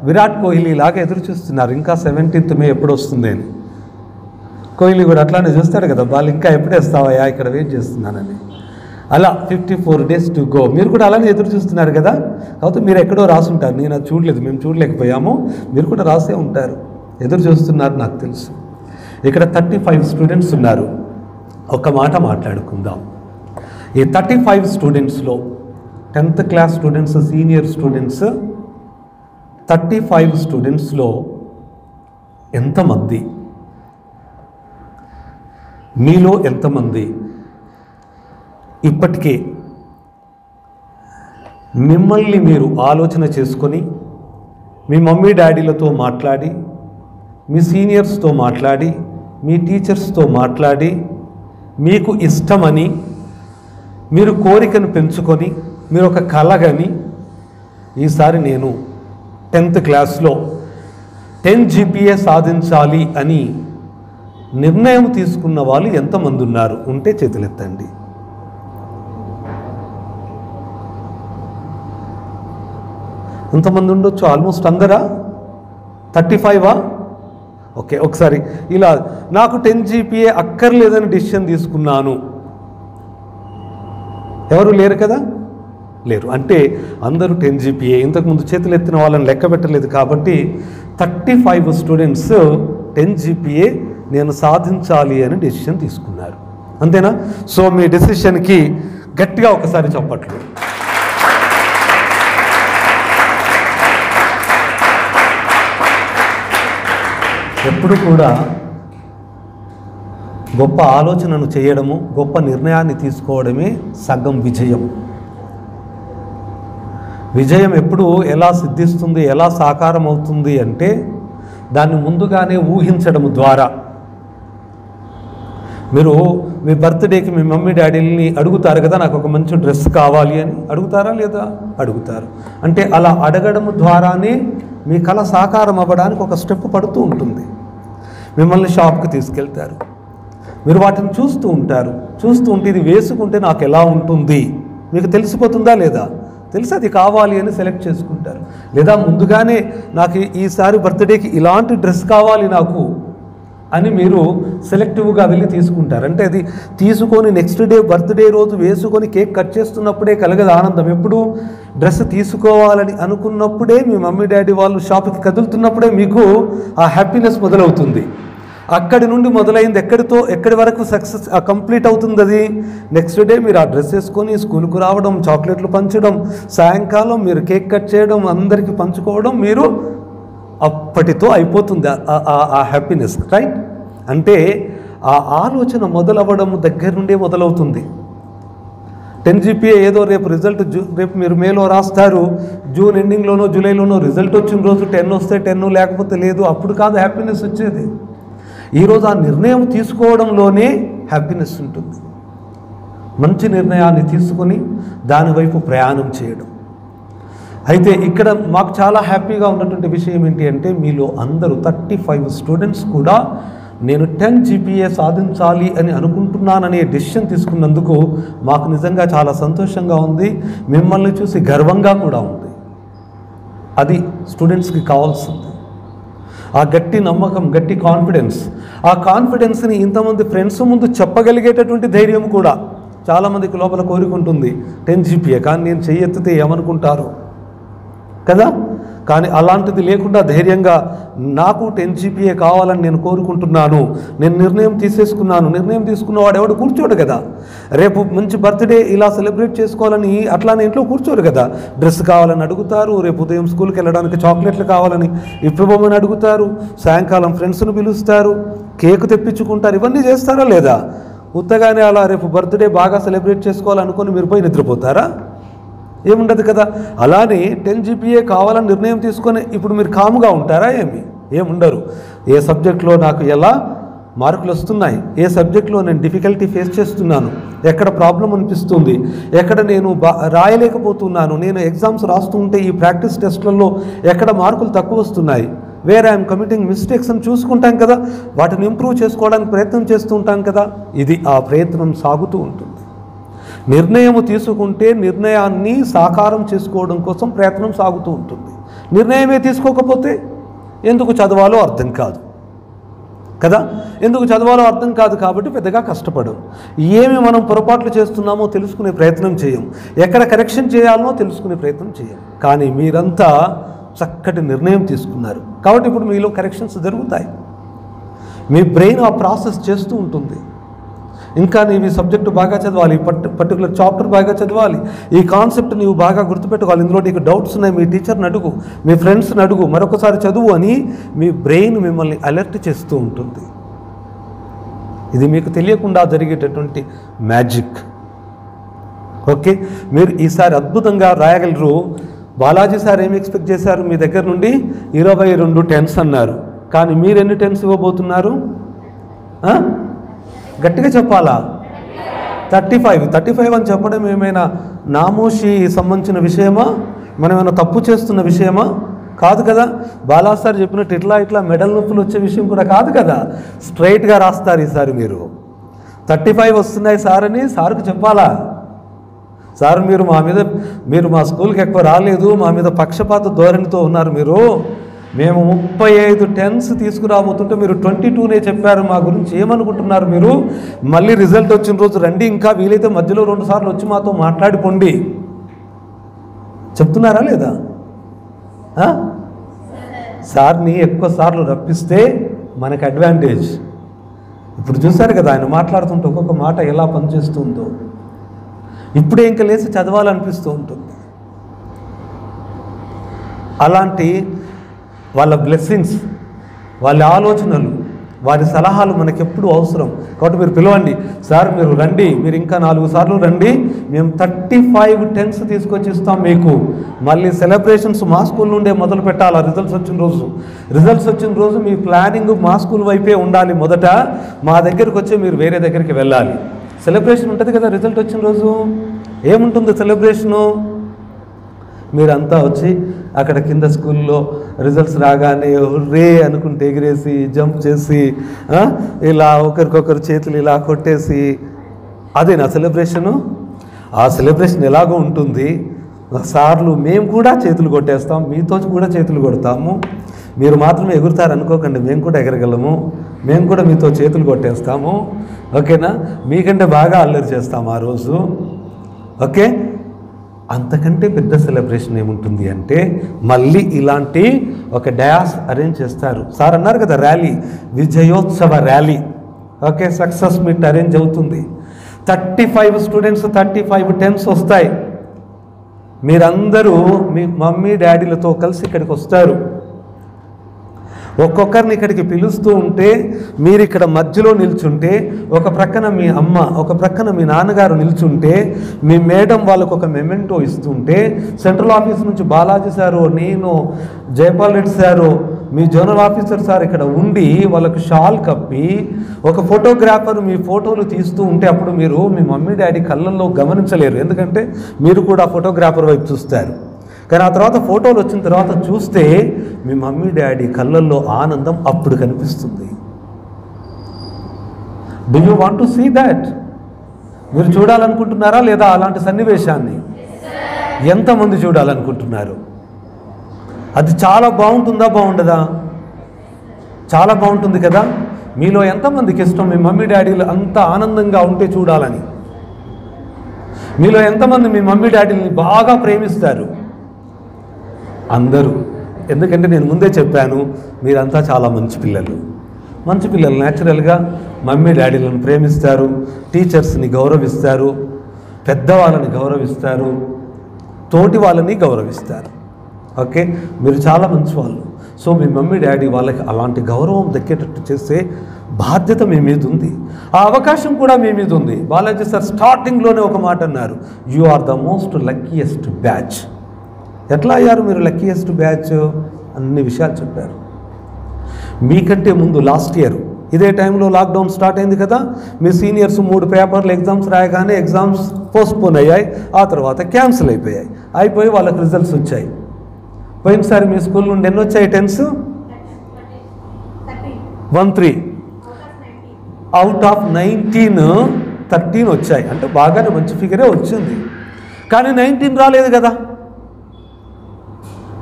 విరాట్ కోహ్లీ లాగా ఎదురు చూస్తున్నారు, ఇంకా 17th May ఎప్పుడు వస్తుంది అని. కోహ్లీ కూడా అట్లానే చూస్తాడు కదా, వాళ్ళు ఇంకా ఎప్పుడు వేస్తావయ్యా ఇక్కడ వెయిట్ చేస్తున్నానని. అలా 54 days టు గో. మీరు కూడా అలానే ఎదురు చూస్తున్నారు కదా. కాకపోతే మీరు ఎక్కడో రాసుంటారు, నేను అది చూడలేదు, మేము చూడలేకపోయాము, మీరు కూడా రాసే ఉంటారు, ఎదురు చూస్తున్నారు నాకు తెలుసు. ఇక్కడ 35 స్టూడెంట్స్ ఉన్నారు. ఒక మాట మాట్లాడుకుందాం. ఈ 35 స్టూడెంట్స్లో 10th class students, senior students, 35 స్టూడెంట్స్లో ఎంతమంది, మీలో ఎంతమంది ఇప్పటికే మిమ్మల్ని మీరు ఆలోచన చేసుకొని మీ మమ్మీ డాడీలతో మాట్లాడి, మీ సీనియర్స్తో మాట్లాడి, మీ టీచర్స్తో మాట్లాడి, మీకు ఇష్టమని మీరు కోరికను పెంచుకొని, మీరు ఒక కలగని ఈసారి నేను 10th క్లాస్లో 10 GPA సాధించాలి అని నిర్ణయం తీసుకున్న వాళ్ళు ఎంతమంది ఉన్నారు? ఉంటే చేతులెత్తండి. ఎంతమంది ఉండొచ్చు? ఆల్మోస్ట్ అందరా? 35ఆ? ఓకే, ఒకసారి ఇలా నాకు 10 GPA అక్కర్లేదని డిసిషన్ తీసుకున్నాను. ఎవరు లేరు కదా? లేరు. అంటే అందరూ 10 GPA. ఇంతకుముందు చేతులు ఎత్తిన వాళ్ళని లెక్క పెట్టలేదు కాబట్టి 35 స్టూడెంట్స్ 10 GPA నేను సాధించాలి అని డెసిషన్ తీసుకున్నారు. అంతేనా? సో మీ డెసిషన్కి గట్టిగా ఒకసారి చప్పట్లు. ఎప్పుడు కూడా గొప్ప ఆలోచనను చేయడము, గొప్ప నిర్ణయాన్ని తీసుకోవడమే సగం విజయం. విజయం ఎప్పుడు ఎలా సిద్ధిస్తుంది, ఎలా సాకారం అవుతుంది అంటే దాన్ని ముందుగానే ఊహించడం ద్వారా. మీరు మీ బర్త్డేకి మీ మమ్మీ డాడీని అడుగుతారు కదా, నాకు ఒక మంచి డ్రెస్ కావాలి అని. అడుగుతారా లేదా? అడుగుతారు. అంటే అలా అడగడం ద్వారానే మీ కళ సాకారం అవ్వడానికి ఒక స్టెప్ పడుతూ ఉంటుంది. మిమ్మల్ని షాప్కి తీసుకెళ్తారు, మీరు వాటిని చూస్తూ ఉంటారు. చూస్తూ ఉంటే ఇది వేసుకుంటే నాకు ఎలా ఉంటుంది మీకు తెలిసిపోతుందా లేదా? తెలిసి అది కావాలి అని సెలెక్ట్ చేసుకుంటారు. లేదా ముందుగానే నాకు ఈసారి బర్త్డేకి ఇలాంటి డ్రెస్ కావాలి నాకు, అని మీరు సెలెక్టివ్గా వెళ్ళి తీసుకుంటారు. అంటే అది తీసుకొని నెక్స్ట్ డే బర్త్డే రోజు వేసుకొని కేక్ కట్ చేస్తున్నప్పుడే కలగదు ఆనందం. ఎప్పుడు డ్రెస్ తీసుకోవాలని అనుకున్నప్పుడే, మీ మమ్మీ డాడీ వాళ్ళు షాప్కి కదులుతున్నప్పుడే మీకు ఆ హ్యాపీనెస్ మొదలవుతుంది. అక్కడి నుండి మొదలైంది ఎక్కడి వరకు సక్సెస్ కంప్లీట్ అవుతుంది అది నెక్స్ట్ డే మీరు ఆ డ్రెస్ వేసుకొని స్కూల్కు రావడం, చాక్లెట్లు పంచడం, సాయంకాలం మీరు కేక్ కట్ చేయడం, అందరికీ పంచుకోవడం, మీరు అప్పటితో అయిపోతుంది ఆ హ్యాపీనెస్, రైట్? అంటే ఆ ఆలోచన మొదలవ్వడం దగ్గర నుండే మొదలవుతుంది. 10 GPA ఏదో రేపు రిజల్ట్ రేపు మీరు మేలో రాస్తారు, జూన్ ఎండింగ్లోనో జూలైలోనో రిజల్ట్ వచ్చిన రోజు 10 వస్తే 10 లేకపోతే లేదు, అప్పుడు కాదు హ్యాపీనెస్ వచ్చేది. ఈరోజు ఆ నిర్ణయం తీసుకోవడంలోనే హ్యాపీనెస్ ఉంటుంది. మంచి నిర్ణయాన్ని తీసుకొని దానివైపు ప్రయాణం చేయడం. అయితే ఇక్కడ మాకు చాలా హ్యాపీగా ఉన్నటువంటి విషయం ఏంటి అంటే, మీలో అందరూ 35 స్టూడెంట్స్ కూడా నేను 10 GPA సాధించాలి అని అనుకుంటున్నాననే డెసిషన్ తీసుకున్నందుకు మాకు నిజంగా చాలా సంతోషంగా ఉంది. మిమ్మల్ని చూసి గర్వంగా కూడా ఉంది. అది స్టూడెంట్స్కి కావాల్సింది, ఆ గట్టి నమ్మకం, గట్టి కాన్ఫిడెన్స్. ఆ కాన్ఫిడెన్స్ని ఇంతమంది ఫ్రెండ్స్ ముందు చెప్పగలిగేటటువంటి ధైర్యం కూడా చాలామందికి లోపల కోరుకుంటుంది. 10 GPA కానీ నేను చెయ్యెత్తితే ఏమనుకుంటారు కదా. కానీ అలాంటిది లేకుండా ధైర్యంగా నాకు 10 GPA కావాలని నేను కోరుకుంటున్నాను, నేను నిర్ణయం తీసేసుకున్నాను. నిర్ణయం తీసుకున్నవాడు ఎవడు కూర్చోడు కదా. రేపు మంచి బర్త్డే ఇలా సెలబ్రేట్ చేసుకోవాలని అట్లానే ఇంట్లో కూర్చోరు కదా. డ్రెస్ కావాలని అడుగుతారు, రేపు ఉదయం స్కూల్కి వెళ్ళడానికి చాక్లెట్లు కావాలని ఇవ్వమని అడుగుతారు, సాయంకాలం ఫ్రెండ్స్ను పిలుస్తారు, కేక్ తెప్పించుకుంటారు. ఇవన్నీ చేస్తారా లేదా? ఉత్తగానే అలా రేపు బర్త్డే బాగా సెలబ్రేట్ చేసుకోవాలనుకొని మీరు పోయి నిద్రపోతారా? ఏముండదు కదా. అలానే 10 GPA కావాలని నిర్ణయం తీసుకొని ఇప్పుడు మీరు కాముగా ఉంటారా? ఏముండరు. ఏ సబ్జెక్ట్లో నాకు ఎలా మార్కులు వస్తున్నాయి, ఏ సబ్జెక్ట్లో నేను డిఫికల్టీ ఫేస్ చేస్తున్నాను, ఎక్కడ ప్రాబ్లం అనిపిస్తుంది, ఎక్కడ నేను రాయలేకపోతున్నాను, నేను ఎగ్జామ్స్ రాస్తూ ఉంటే ఈ ప్రాక్టీస్ టెస్ట్లలో ఎక్కడ మార్కులు తక్కువ వస్తున్నాయి, వేర్ ఐఎమ్ కమిటింగ్ మిస్టేక్స్ అని చూసుకుంటాం కదా. వాటిని ఇంప్రూవ్ చేసుకోవడానికి ప్రయత్నం చేస్తూ ఉంటాం కదా. ఇది ఆ ప్రయత్నం సాగుతూ ఉంటుంది. నిర్ణయం తీసుకుంటే నిర్ణయాన్ని సాకారం చేసుకోవడం కోసం ప్రయత్నం సాగుతూ ఉంటుంది. నిర్ణయమే తీసుకోకపోతే ఎందుకు చదవాలో అర్థం కాదు కదా. ఎందుకు చదవాలో అర్థం కాదు కాబట్టి పెద్దగా కష్టపడం. ఏమి మనం పొరపాట్లు చేస్తున్నామో తెలుసుకునే ప్రయత్నం చేయం, ఎక్కడ కరెక్షన్ చేయాలనో తెలుసుకునే ప్రయత్నం చేయం. కానీ మీరంతా చక్కటి నిర్ణయం తీసుకున్నారు కాబట్టి ఇప్పుడు మీలో కరెక్షన్స్ జరుగుతాయి. మీ బ్రెయిన్ ఆ ప్రాసెస్ చేస్తూ ఉంటుంది. ఇంకా నీవు ఈ సబ్జెక్టు బాగా చదవాలి, పర్టికులర్ చాప్టర్ బాగా చదవాలి, ఈ కాన్సెప్ట్ నీవు బాగా గుర్తుపెట్టుకోవాలి, ఇందులో నీకు డౌట్స్ ఉన్నాయి, మీ టీచర్ని అడుగు, మీ ఫ్రెండ్స్ని అడుగు, మరొకసారి చదువు అని మీ బ్రెయిన్ మిమ్మల్ని అలర్ట్ చేస్తూ ఉంటుంది. ఇది మీకు తెలియకుండా జరిగేటటువంటి మ్యాజిక్. ఓకే, మీరు ఈసారి అద్భుతంగా రాయగలరు. బాలాజీ సార్ ఏమి ఎక్స్పెక్ట్ చేశారు? మీ దగ్గర నుండి 22 10s అన్నారు. కానీ మీరు ఎన్ని 10s ఇవ్వబోతున్నారు? గట్టిగా చెప్పాలా? 35 అని చెప్పడం ఏమైనా నామోషి సంబంధించిన విషయమా? మనం ఏమైనా తప్పు చేస్తున్న విషయమా? కాదు కదా. బాలా సార్ చెప్పినట్టు ఇట్లా మెడల్ నొప్పులు వచ్చే విషయం కూడా కాదు కదా. స్ట్రైట్గా రాస్తారు. ఈసారి మీరు 35 వస్తున్నాయి సార్ అని సార్కు చెప్పాలా? సార్ మీరు మా స్కూల్కి ఎక్కువ రాలేదు, మా మీద పక్షపాత ధోరణితో ఉన్నారు మీరు, మేము 35 10s తీసుకురాబోతుంటే మీరు 22నే చెప్పారు, మా గురించి ఏమనుకుంటున్నారు మీరు? మళ్ళీ రిజల్ట్ వచ్చిన రోజు రండి, ఇంకా వీలైతే మధ్యలో 2 సార్లు వచ్చి మాతో మాట్లాడిపోండి. చెప్తున్నారా లేదా? సార్ని ఎక్కువ సార్లు రప్పిస్తే మనకు అడ్వాంటేజ్. ఇప్పుడు చూశారు కదా ఆయన మాట్లాడుతుంటే ఒక్కొక్క మాట ఎలా పనిచేస్తుందో. ఇప్పుడే ఇంకా లేచి చదవాలనిపిస్తూ ఉంటుంది. అలాంటి వాళ్ళ బ్లెస్సింగ్స్, వాళ్ళ ఆలోచనలు, వారి సలహాలు మనకెప్పుడు అవసరం. కాబట్టి మీరు పిలవండి, సార్ మీరు రండి, మీరు ఇంకా 4 సార్లు రండి, మేము 35 10s తీసుకొచ్చి ఇస్తాం మీకు. మళ్ళీ సెలబ్రేషన్స్ మా స్కూల్ నుండే మొదలు పెట్టాలా? రిజల్ట్స్ వచ్చిన రోజు మీ ప్లానింగ్ మా స్కూల్ వైపే ఉండాలి. మొదట మా దగ్గరికి వచ్చి మీరు వేరే దగ్గరికి వెళ్ళాలి. సెలబ్రేషన్ ఉంటుంది కదా రిజల్ట్ వచ్చిన రోజు. ఏముంటుంది సెలబ్రేషను? మీరంతా వచ్చి అక్కడ కింద స్కూల్లో రిజల్ట్స్ రాగానే రే అనుకుంటే ఎగిరేసి జంప్ చేసి ఇలా ఒకరికొకరు చేతులు ఇలా కొట్టేసి, అదేనా సెలబ్రేషను? ఆ సెలబ్రేషన్ ఎలాగో ఉంటుంది. సార్లు మేము కూడా చేతులు కొట్టేస్తాం, మీతో కూడా చేతులు కొడతాము, మీరు మాత్రమే ఎగురుతారు అనుకోకండి, మేము కూడా ఎగరగలము. మేము కూడా మీతో చేతులు కొట్టేస్తాము, ఓకేనా? మీకంటే బాగా అల్లరి చేస్తాము ఆ రోజు, ఓకే? అంతకంటే పెద్ద సెలబ్రేషన్ ఏముంటుంది అంటే మళ్ళీ ఇలాంటి ఒక డయాస్ అరేంజ్ చేస్తారు. సార్ అన్నారు కదా ర్యాలీ, విజయోత్సవ rally, okay? Success meet arrange అవుతుంది. 35 స్టూడెంట్స్, 35 టెన్స్ వస్తాయి. మీరందరూ మీ మమ్మీ డాడీలతో కలిసి ఇక్కడికి వస్తారు. ఒక్కొక్కరిని ఇక్కడికి పిలుస్తూ ఉంటే మీరు ఇక్కడ మధ్యలో నిల్చుంటే, ఒక ప్రక్కన మీ అమ్మ, ఒక ప్రక్కన మీ నాన్నగారు నిల్చుంటే, మీ మేడం వాళ్ళకు ఒక మెమెంటో ఇస్తుంటే, సెంట్రల్ ఆఫీస్ నుంచి బాలాజీ సారు, నేను, జయపాల్ రెడ్డి సారు, మీ జోనల్ ఆఫీసర్ సార్ ఇక్కడ ఉండి వాళ్ళకు షాల్ కప్పి ఒక ఫోటోగ్రాఫర్ మీ ఫోటోలు తీస్తూ ఉంటే అప్పుడు మీరు మీ మమ్మీ డాడీ కళ్ళల్లో గమనించలేరు, ఎందుకంటే మీరు కూడా ఫోటోగ్రాఫర్ వైపు చూస్తారు. కానీ ఆ తర్వాత ఫోటోలు వచ్చిన తర్వాత చూస్తే మీ మమ్మీ డాడీ కళ్ళల్లో ఆనందం అప్పుడు కనిపిస్తుంది. Do you want to see that? మీరు చూడాలనుకుంటున్నారా లేదా అలాంటి సన్నివేశాన్ని? ఎంతమంది చూడాలనుకుంటున్నారు? అది చాలా బాగుంటుందా బాగుండదా? చాలా బాగుంటుంది కదా. మీలో ఎంతమందికి ఇష్టం మీ మమ్మీ డాడీలు అంత ఆనందంగా ఉంటే చూడాలని? మీలో ఎంతమంది మీ మమ్మీ డాడీని బాగా ప్రేమిస్తారు? అందరూ. ఎందుకంటే నేను ముందే చెప్పాను, మీరంతా చాలా మంచి పిల్లలు. మంచి పిల్లలు న్యాచురల్గా మమ్మీ డాడీలను ప్రేమిస్తారు, టీచర్స్ని గౌరవిస్తారు, పెద్దవాళ్ళని గౌరవిస్తారు, తోటి వాళ్ళని గౌరవిస్తారు, ఓకే? మీరు చాలా మంచి వాళ్ళు. సో మీ మమ్మీ డాడీ వాళ్ళకి అలాంటి గౌరవం దక్కేటట్టు చేసే బాధ్యత మీ మీద ఉంది, ఆ అవకాశం కూడా మీ మీద ఉంది. బాలాజీ సార్ స్టార్టింగ్లోనే ఒక మాట అన్నారు, you are the most luckiest batch. ఎట్లా అయ్యారు మీరు లక్కీయెస్ట్ బ్యాచ్? అన్ని విషయాలు చెప్పారు. మీకంటే ముందు లాస్ట్ ఇయర్ ఇదే టైంలో లాక్డౌన్ స్టార్ట్ అయింది కదా. మీ సీనియర్స్ 3 పేపర్లు ఎగ్జామ్స్ రాయగానే ఎగ్జామ్స్ పోస్ట్పోన్ అయ్యాయి, ఆ తర్వాత క్యాన్సిల్ అయిపోయి వాళ్ళకి రిజల్ట్స్ వచ్చాయి. పోయినసారి మీ స్కూల్ నుండి ఎన్ని వచ్చాయి టెన్స్? 13 అవుట్ ఆఫ్ 19 13 వచ్చాయి. అంటే బాగానే మంచి ఫిగరే వచ్చింది, కానీ 19 రాలేదు కదా.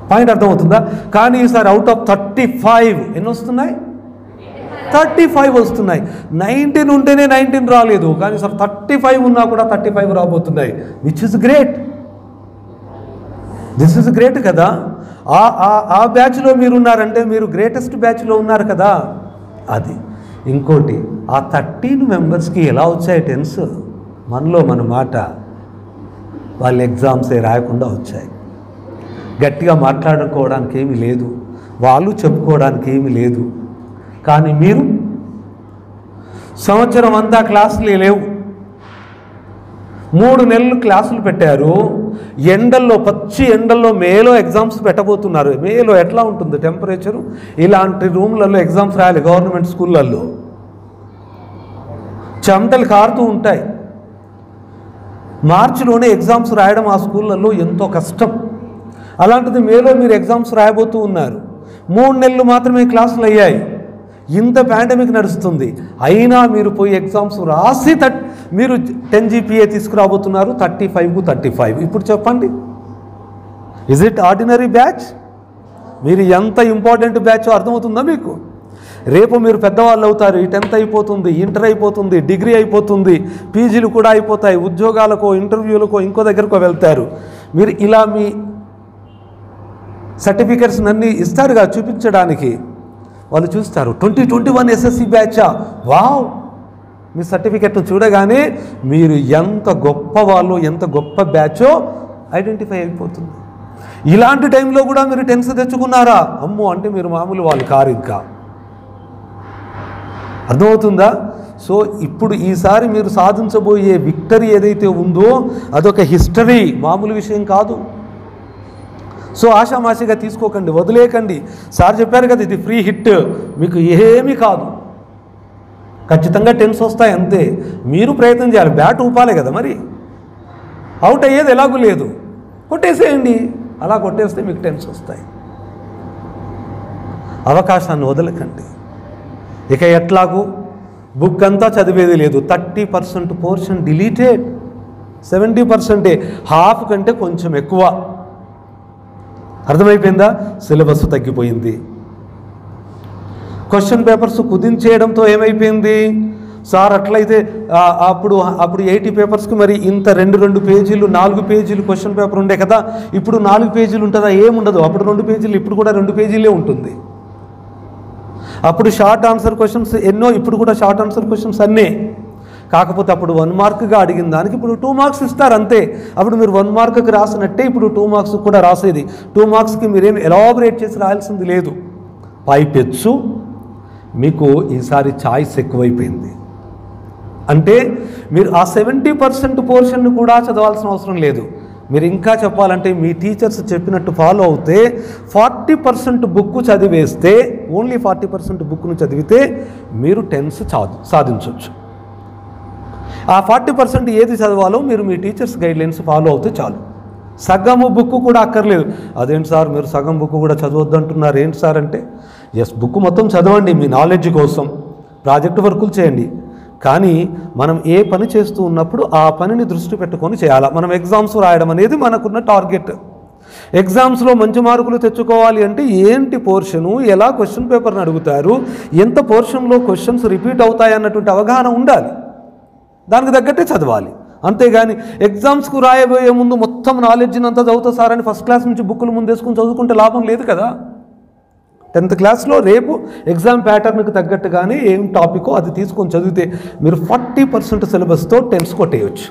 పాయింట్ అర్థమవుతుందా? కానీ ఈసారి అవుట్ ఆఫ్ 35 ఎన్ని వస్తున్నాయి? 35 వస్తున్నాయి. 19 ఉంటేనే 19 రాలేదు, కానీ సార్ 35 ఉన్నా కూడా 35 రాబోతున్నాయి, which is great. This is great కదా. ఆ బ్యాచ్లో మీరున్నారంటే మీరు గ్రేటెస్ట్ బ్యాచ్లో ఉన్నారు కదా. అది ఇంకోటి, ఆ 13 మెంబర్స్కి ఎలా వచ్చాయి టెన్స్? మనలో మన మాట, వాళ్ళ ఎగ్జామ్సే రాయకుండా వచ్చాయి. గట్టిగా మాట్లాడుకోవడానికి ఏమీ లేదు, వాళ్ళు చెప్పుకోవడానికి ఏమీ లేదు. కానీ మీరు సంవత్సరం అంతా క్లాసులే లేవు, 3 నెలలు క్లాసులు పెట్టారు. ఎండల్లో, పచ్చి ఎండల్లో మేలో ఎగ్జామ్స్ పెట్టబోతున్నారు. మేలో ఎట్లా ఉంటుంది టెంపరేచరు? ఇలాంటి రూమ్లలో ఎగ్జామ్స్ రాయాలి గవర్నమెంట్ స్కూళ్ళల్లో, చెమటలు కారుతూ ఉంటాయి. మార్చిలోనే ఎగ్జామ్స్ రాయడం ఆ స్కూళ్ళల్లో ఎంతో కష్టం. అలాంటిది మేలో మీరు ఎగ్జామ్స్ రాయబోతూ ఉన్నారు. 3 నెలలు మాత్రమే క్లాసులు అయ్యాయి, ఇంత పాండమిక్ నడుస్తుంది. అయినా మీరు పోయి ఎగ్జామ్స్ రాసి మీరు 10 GPA తీసుకురాబోతున్నారు, 35కు 35. ఇప్పుడు చెప్పండి, ఇజ్ ఇట్ ఆర్డినరీ బ్యాచ్? మీరు ఎంత ఇంపార్టెంట్ బ్యాచ్ అర్థమవుతుందా మీకు? రేపు మీరు పెద్దవాళ్ళు అవుతారు, ఈ 10th అయిపోతుంది, ఇంటర్ అయిపోతుంది, డిగ్రీ అయిపోతుంది, పీజీలు కూడా అయిపోతాయి, ఉద్యోగాలకో ఇంటర్వ్యూలకో ఇంకో దగ్గరకో వెళ్తారు. మీరు ఇలా మీ సర్టిఫికెట్స్ అన్నీ ఇస్తారుగా చూపించడానికి, వాళ్ళు చూస్తారు 2021 SSC బ్యాచా, వావ్. మీ సర్టిఫికెట్ను చూడగానే మీరు ఎంత గొప్ప వాళ్ళు, ఎంత గొప్ప బ్యాచో ఐడెంటిఫై అయిపోతుంది. ఇలాంటి టైంలో కూడా మీరు 10th తెచ్చుకున్నారా? అమ్మో, అంటే మీరు మామూలు వాళ్ళు కారు. ఇంకా అర్థమవుతుందా? సో ఇప్పుడు ఈసారి మీరు సాధించబోయే విక్టరీ ఏదైతే ఉందో అదొక హిస్టరీ, మామూలు విషయం కాదు. సో ఆషామాషిగా తీసుకోకండి, వదిలేకండి. సార్ చెప్పారు కదా, ఇది ఫ్రీ హిట్, మీకు ఏమీ కాదు, ఖచ్చితంగా 10s వస్తాయి అంతే. మీరు ప్రయత్నం చేయాలి, బ్యాట్ ఊపాలి కదా. మరి అవుట్ అయ్యేది ఎలాగూ లేదు, కొట్టేసేయండి. అలా కొట్టేస్తే మీకు 10s వస్తాయి. అవకాశాన్ని వదలకండి. ఇక ఎట్లాగూ బుక్ అంతా చదివేది లేదు, 30% పోర్షన్ డిలీటెడ్, 70%, హాఫ్ కంటే కొంచెం ఎక్కువ. అర్థమైపోయిందా? సిలబస్ తగ్గిపోయింది. క్వశ్చన్ పేపర్స్ కుదించేయడంతో ఏమైపోయింది? సార్ అట్లయితే అప్పుడు 80 పేపర్స్కి మరి ఇంత 2 పేజీలు 4 పేజీలు క్వశ్చన్ పేపర్ ఉండే కదా, ఇప్పుడు 4 పేజీలు ఉంటుందా? ఏముండదు. అప్పుడు 2 పేజీలు, ఇప్పుడు కూడా 2 పేజీలే ఉంటుంది. అప్పుడు షార్ట్ ఆన్సర్ క్వశ్చన్స్ ఎన్నో, ఇప్పుడు కూడా షార్ట్ ఆన్సర్ క్వశ్చన్స్ అన్నీ. కాకపోతే అప్పుడు 1 మార్క్గా అడిగిన దానికి ఇప్పుడు 2 మార్క్స్ ఇస్తారు అంతే. అప్పుడు మీరు 1 మార్క్కి రాసినట్టే ఇప్పుడు 2 మార్క్స్ కూడా రాసేది. 2 మార్క్స్కి మీరేం ఎలాబరేట్ చేసి రాయాల్సింది లేదు. పైపెచ్చు మీకు ఈసారి చాయిస్ ఎక్కువైపోయింది. అంటే మీరు ఆ 70% పోర్షన్ను కూడా చదవాల్సిన అవసరం లేదు. మీరు ఇంకా చెప్పాలంటే మీ టీచర్స్ చెప్పినట్టు ఫాలో అవుతే 40% బుక్ చదివేస్తే, ఓన్లీ 40% బుక్ను చదివితే మీరు 10s సాధించవచ్చు. ఆ 40% ఏది చదవాలో మీరు మీ టీచర్స్ గైడ్లైన్స్ ఫాలో అవుతే చాలు. సగము బుక్ కూడా అక్కర్లేదు. అదేంటి సార్ మీరు సగం బుక్ కూడా చదవద్దు అంటున్నారు ఏంటి సార్ అంటే, ఎస్ బుక్ మొత్తం చదవండి మీ నాలెడ్జ్ కోసం, ప్రాజెక్ట్ వర్కులు చేయండి. కానీ మనం ఏ పని చేస్తూ ఉన్నప్పుడు ఆ పనిని దృష్టి పెట్టుకొని చేయాలి. మనం ఎగ్జామ్స్ రాయడం అనేది మనకున్న టార్గెట్. ఎగ్జామ్స్లో మంచి మార్కులు తెచ్చుకోవాలి అంటే ఏంటి పోర్షను, ఎలా క్వశ్చన్ పేపర్ని అడుగుతారు, ఎంత పోర్షన్లో క్వశ్చన్స్ రిపీట్ అవుతాయి అన్నటువంటి అవగాహన ఉండాలి. దానికి తగ్గట్టే చదవాలి. అంతేగాని ఎగ్జామ్స్కు రాయబోయే ముందు మొత్తం నాలెడ్జ్ని అంతా చదువుతా సార్ అని ఫస్ట్ క్లాస్ నుంచి బుక్కులు ముందేసుకుని చదువుకుంటే లాభం లేదు కదా. 10th క్లాస్లో రేపు ఎగ్జామ్ ప్యాటర్న్కి తగ్గట్టుగానే ఏం టాపికో అది తీసుకొని చదివితే మీరు 40% సిలబస్తో 10s కొట్టేయచ్చు.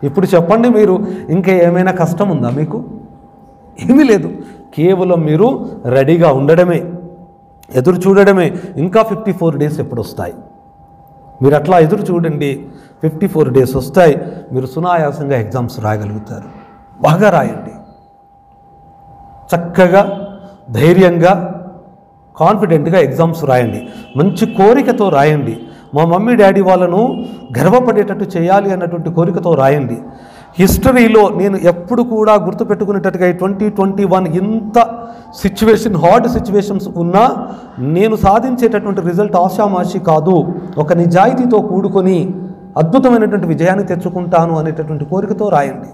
ఇప్పుడు చెప్పండి, మీరు ఇంకా ఏమైనా కష్టం ఉందా మీకు? ఏమీ లేదు. కేవలం మీరు రెడీగా ఉండడమే, ఎదురు చూడడమే. ఇంకా 54 డేస్ ఎప్పుడు వస్తాయి? మీరు అట్లా ఎదురు చూడండి. 54 డేస్ వస్తాయి, మీరు సునాయాసంగా ఎగ్జామ్స్ రాయగలుగుతారు. బాగా రాయండి, చక్కగా ధైర్యంగా కాన్ఫిడెంట్గా ఎగ్జామ్స్ రాయండి. మంచి కోరికతో రాయండి. మా మమ్మీ డాడీ వాళ్ళను గర్వపడేటట్టు చేయాలి అన్నటువంటి కోరికతో రాయండి. హిస్టరీలో నేను ఎప్పుడు కూడా గుర్తుపెట్టుకునేటట్టుగా 2021 ఇంత సిచ్యువేషన్, హార్డ్ సిచ్యువేషన్స్ ఉన్నా నేను సాధించేటటువంటి రిజల్ట్ ఆషామాషి కాదు, ఒక నిజాయితీతో కూడుకొని అద్భుతమైనటువంటి విజయాన్ని తెచ్చుకుంటాను అనేటటువంటి కోరికతో రాయండి.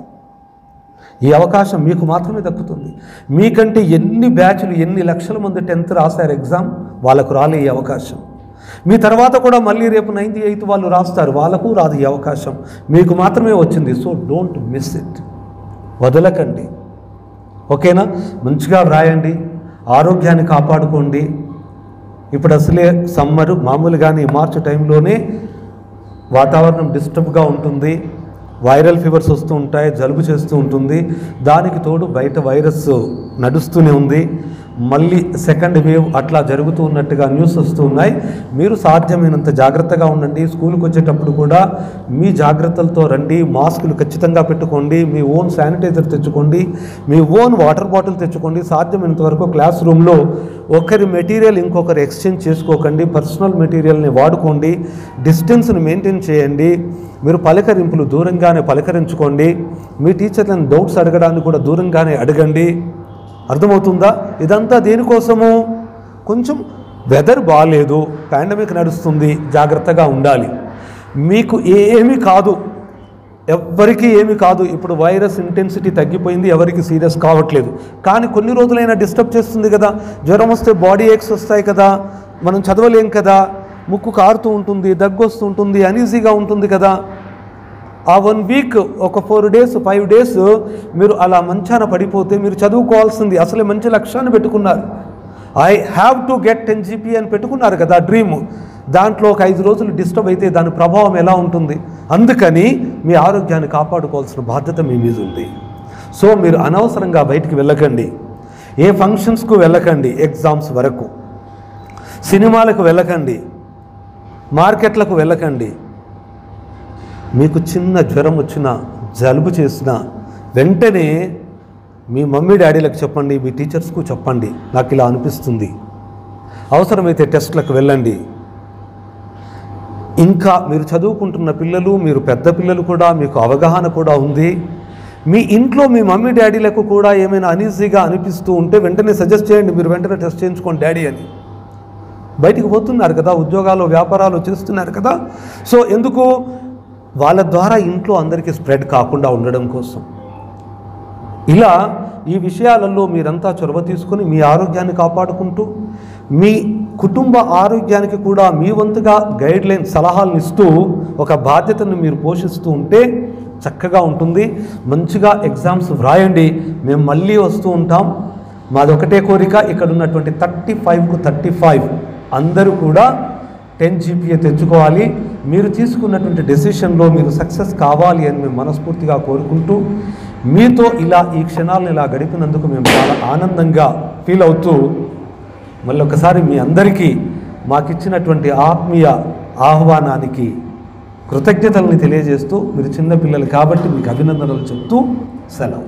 ఈ అవకాశం మీకు మాత్రమే దక్కుతుంది. మీకంటే ఎన్ని బ్యాచ్లు, ఎన్ని లక్షల మంది 10th రాశారు ఎగ్జామ్, వాళ్ళకు రాలే ఈ అవకాశం. మీ తర్వాత కూడా మళ్ళీ రేపు 9th 8th వాళ్ళు రాస్తారు, వాళ్ళకు రాదు ఈ అవకాశం, మీకు మాత్రమే వచ్చింది. సో డోంట్ మిస్ ఇట్, వదలకండి. ఓకేనా? మంచిగా రాయండి, ఆరోగ్యాన్ని కాపాడుకోండి. ఇప్పుడు అసలే సమ్మరు, మామూలుగానే మార్చి టైంలోనే వాతావరణం డిస్టర్బ్గా ఉంటుంది, వైరల్ ఫీవర్స్ వస్తూ ఉంటాయి, జలుబు చేస్తూ ఉంటుంది. దానికి తోడు బయట వైరస్ నడుస్తూనే ఉంది, మళ్ళీ సెకండ్ వేవ్ అట్లా జరుగుతూ ఉన్నట్టుగా న్యూస్ వస్తూ ఉన్నాయి. మీరు సాధ్యమైనంత జాగ్రత్తగా ఉండండి. స్కూల్కి వచ్చేటప్పుడు కూడా మీ జాగ్రత్తలతో రండి. మాస్కులు ఖచ్చితంగా పెట్టుకోండి, మీ ఓన్ శానిటైజర్ తెచ్చుకోండి, మీ ఓన్ వాటర్ బాటిల్ తెచ్చుకోండి. సాధ్యమైనంత వరకు క్లాస్ రూమ్లో ఒకరి మెటీరియల్ ఇంకొకరు ఎక్స్చేంజ్ చేసుకోకండి, పర్సనల్ మెటీరియల్ని వాడుకోండి, డిస్టెన్స్ని మెయింటైన్ చేయండి. మీరు పలకరింపులు దూరంగానే పలకరించుకోండి. మీ టీచర్లను డౌట్స్ అడగడానికి కూడా దూరంగానే అడగండి. అర్థమవుతుందా? ఇదంతా దేనికోసము? కొంచెం వెదర్ బాగాలేదు, పాండమిక్ నడుస్తుంది, జాగ్రత్తగా ఉండాలి. మీకు ఏమీ కాదు, ఎవ్వరికీ ఏమీ కాదు. ఇప్పుడు వైరస్ ఇంటెన్సిటీ తగ్గిపోయింది, ఎవరికి సీరియస్ కావట్లేదు. కానీ కొన్ని రోజులైనా డిస్టర్బ్ చేస్తుంది కదా. జ్వరం వస్తే బాడీ ఏక్స్ వస్తాయి కదా, మనం చదవలేం కదా, ముక్కు కారుతూ ఉంటుంది, దగ్గు వస్తూ ఉంటుంది, అనీజీగా ఉంటుంది కదా. ఆ 1 వీక్, ఒక 4 days 5 days మీరు అలా మంచాన పడిపోతే మీరు చదువుకోవాల్సింది. అసలే మంచి లక్ష్యాన్ని పెట్టుకున్నారు, I have to get 10 GPA అని పెట్టుకున్నారు కదా డ్రీమ్. దాంట్లో ఒక 5 రోజులు డిస్టర్బ్ అయితే దాని ప్రభావం ఎలా ఉంటుంది? అందుకని మీ ఆరోగ్యాన్ని కాపాడుకోవాల్సిన బాధ్యత మీ మీద ఉంది. సో మీరు అనవసరంగా బయటికి వెళ్ళకండి, ఏ ఫంక్షన్స్కు వెళ్ళకండి, ఎగ్జామ్స్ వరకు సినిమాలకు వెళ్ళకండి, మార్కెట్లకు వెళ్ళకండి. మీకు చిన్న జ్వరం వచ్చినా, జలుబు చేసినా వెంటనే మీ మమ్మీ డాడీలకు చెప్పండి, మీ టీచర్స్కు చెప్పండి, నాకు ఇలా అనిపిస్తుంది. అవసరమైతే టెస్ట్లకు వెళ్ళండి. ఇంకా మీరు చదువుకుంటున్న పిల్లలు, మీరు పెద్ద పిల్లలు కూడా, మీకు అవగాహన కూడా ఉంది. మీ ఇంట్లో మీ మమ్మీ డాడీలకు కూడా ఏమైనా అనీజీగా అనిపిస్తూ ఉంటే వెంటనే సజెస్ట్ చేయండి, మీరు వెంటనే టెస్ట్ చేయించుకోండి డాడీ అని. బయటికి పోతున్నారు కదా, ఉద్యోగాలు వ్యాపారాలు చేస్తున్నారు కదా. సో ఎందుకు? వాళ్ళ ద్వారా ఇంట్లో అందరికీ స్ప్రెడ్ కాకుండా ఉండడం కోసం. ఇలా ఈ విషయాలలో మీరంతా చొరవ తీసుకొని మీ ఆరోగ్యాన్ని కాపాడుకుంటూ మీ కుటుంబ ఆరోగ్యానికి కూడా మీ వంతుగా గైడ్లైన్ సలహాలను ఇస్తూ ఒక బాధ్యతను మీరు పోషిస్తూ ఉంటే చక్కగా ఉంటుంది. మంచిగా ఎగ్జామ్స్ వ్రాయండి. మేము మళ్ళీ వస్తూ ఉంటాం. మాది ఒకటే కోరిక, ఇక్కడ ఉన్నటువంటి 35కు 35 అందరూ కూడా 10 GPA తెచ్చుకోవాలి. మీరు తీసుకున్నటువంటి డెసిషన్లో మీరు సక్సెస్ కావాలి అని మేము మనస్ఫూర్తిగా కోరుకుంటూ, మీతో ఇలా ఈ క్షణాలను ఇలా గడిపినందుకు మేము చాలా ఆనందంగా ఫీల్ అవుతూ, మళ్ళీ ఒకసారి మీ అందరికీ మాకిచ్చినటువంటి ఆత్మీయ ఆహ్వానానికి కృతజ్ఞతల్ని తెలియజేస్తూ, మీరు చిన్నపిల్లలు కాబట్టి మీకు అభినందనలు చెప్తూ సెలవు.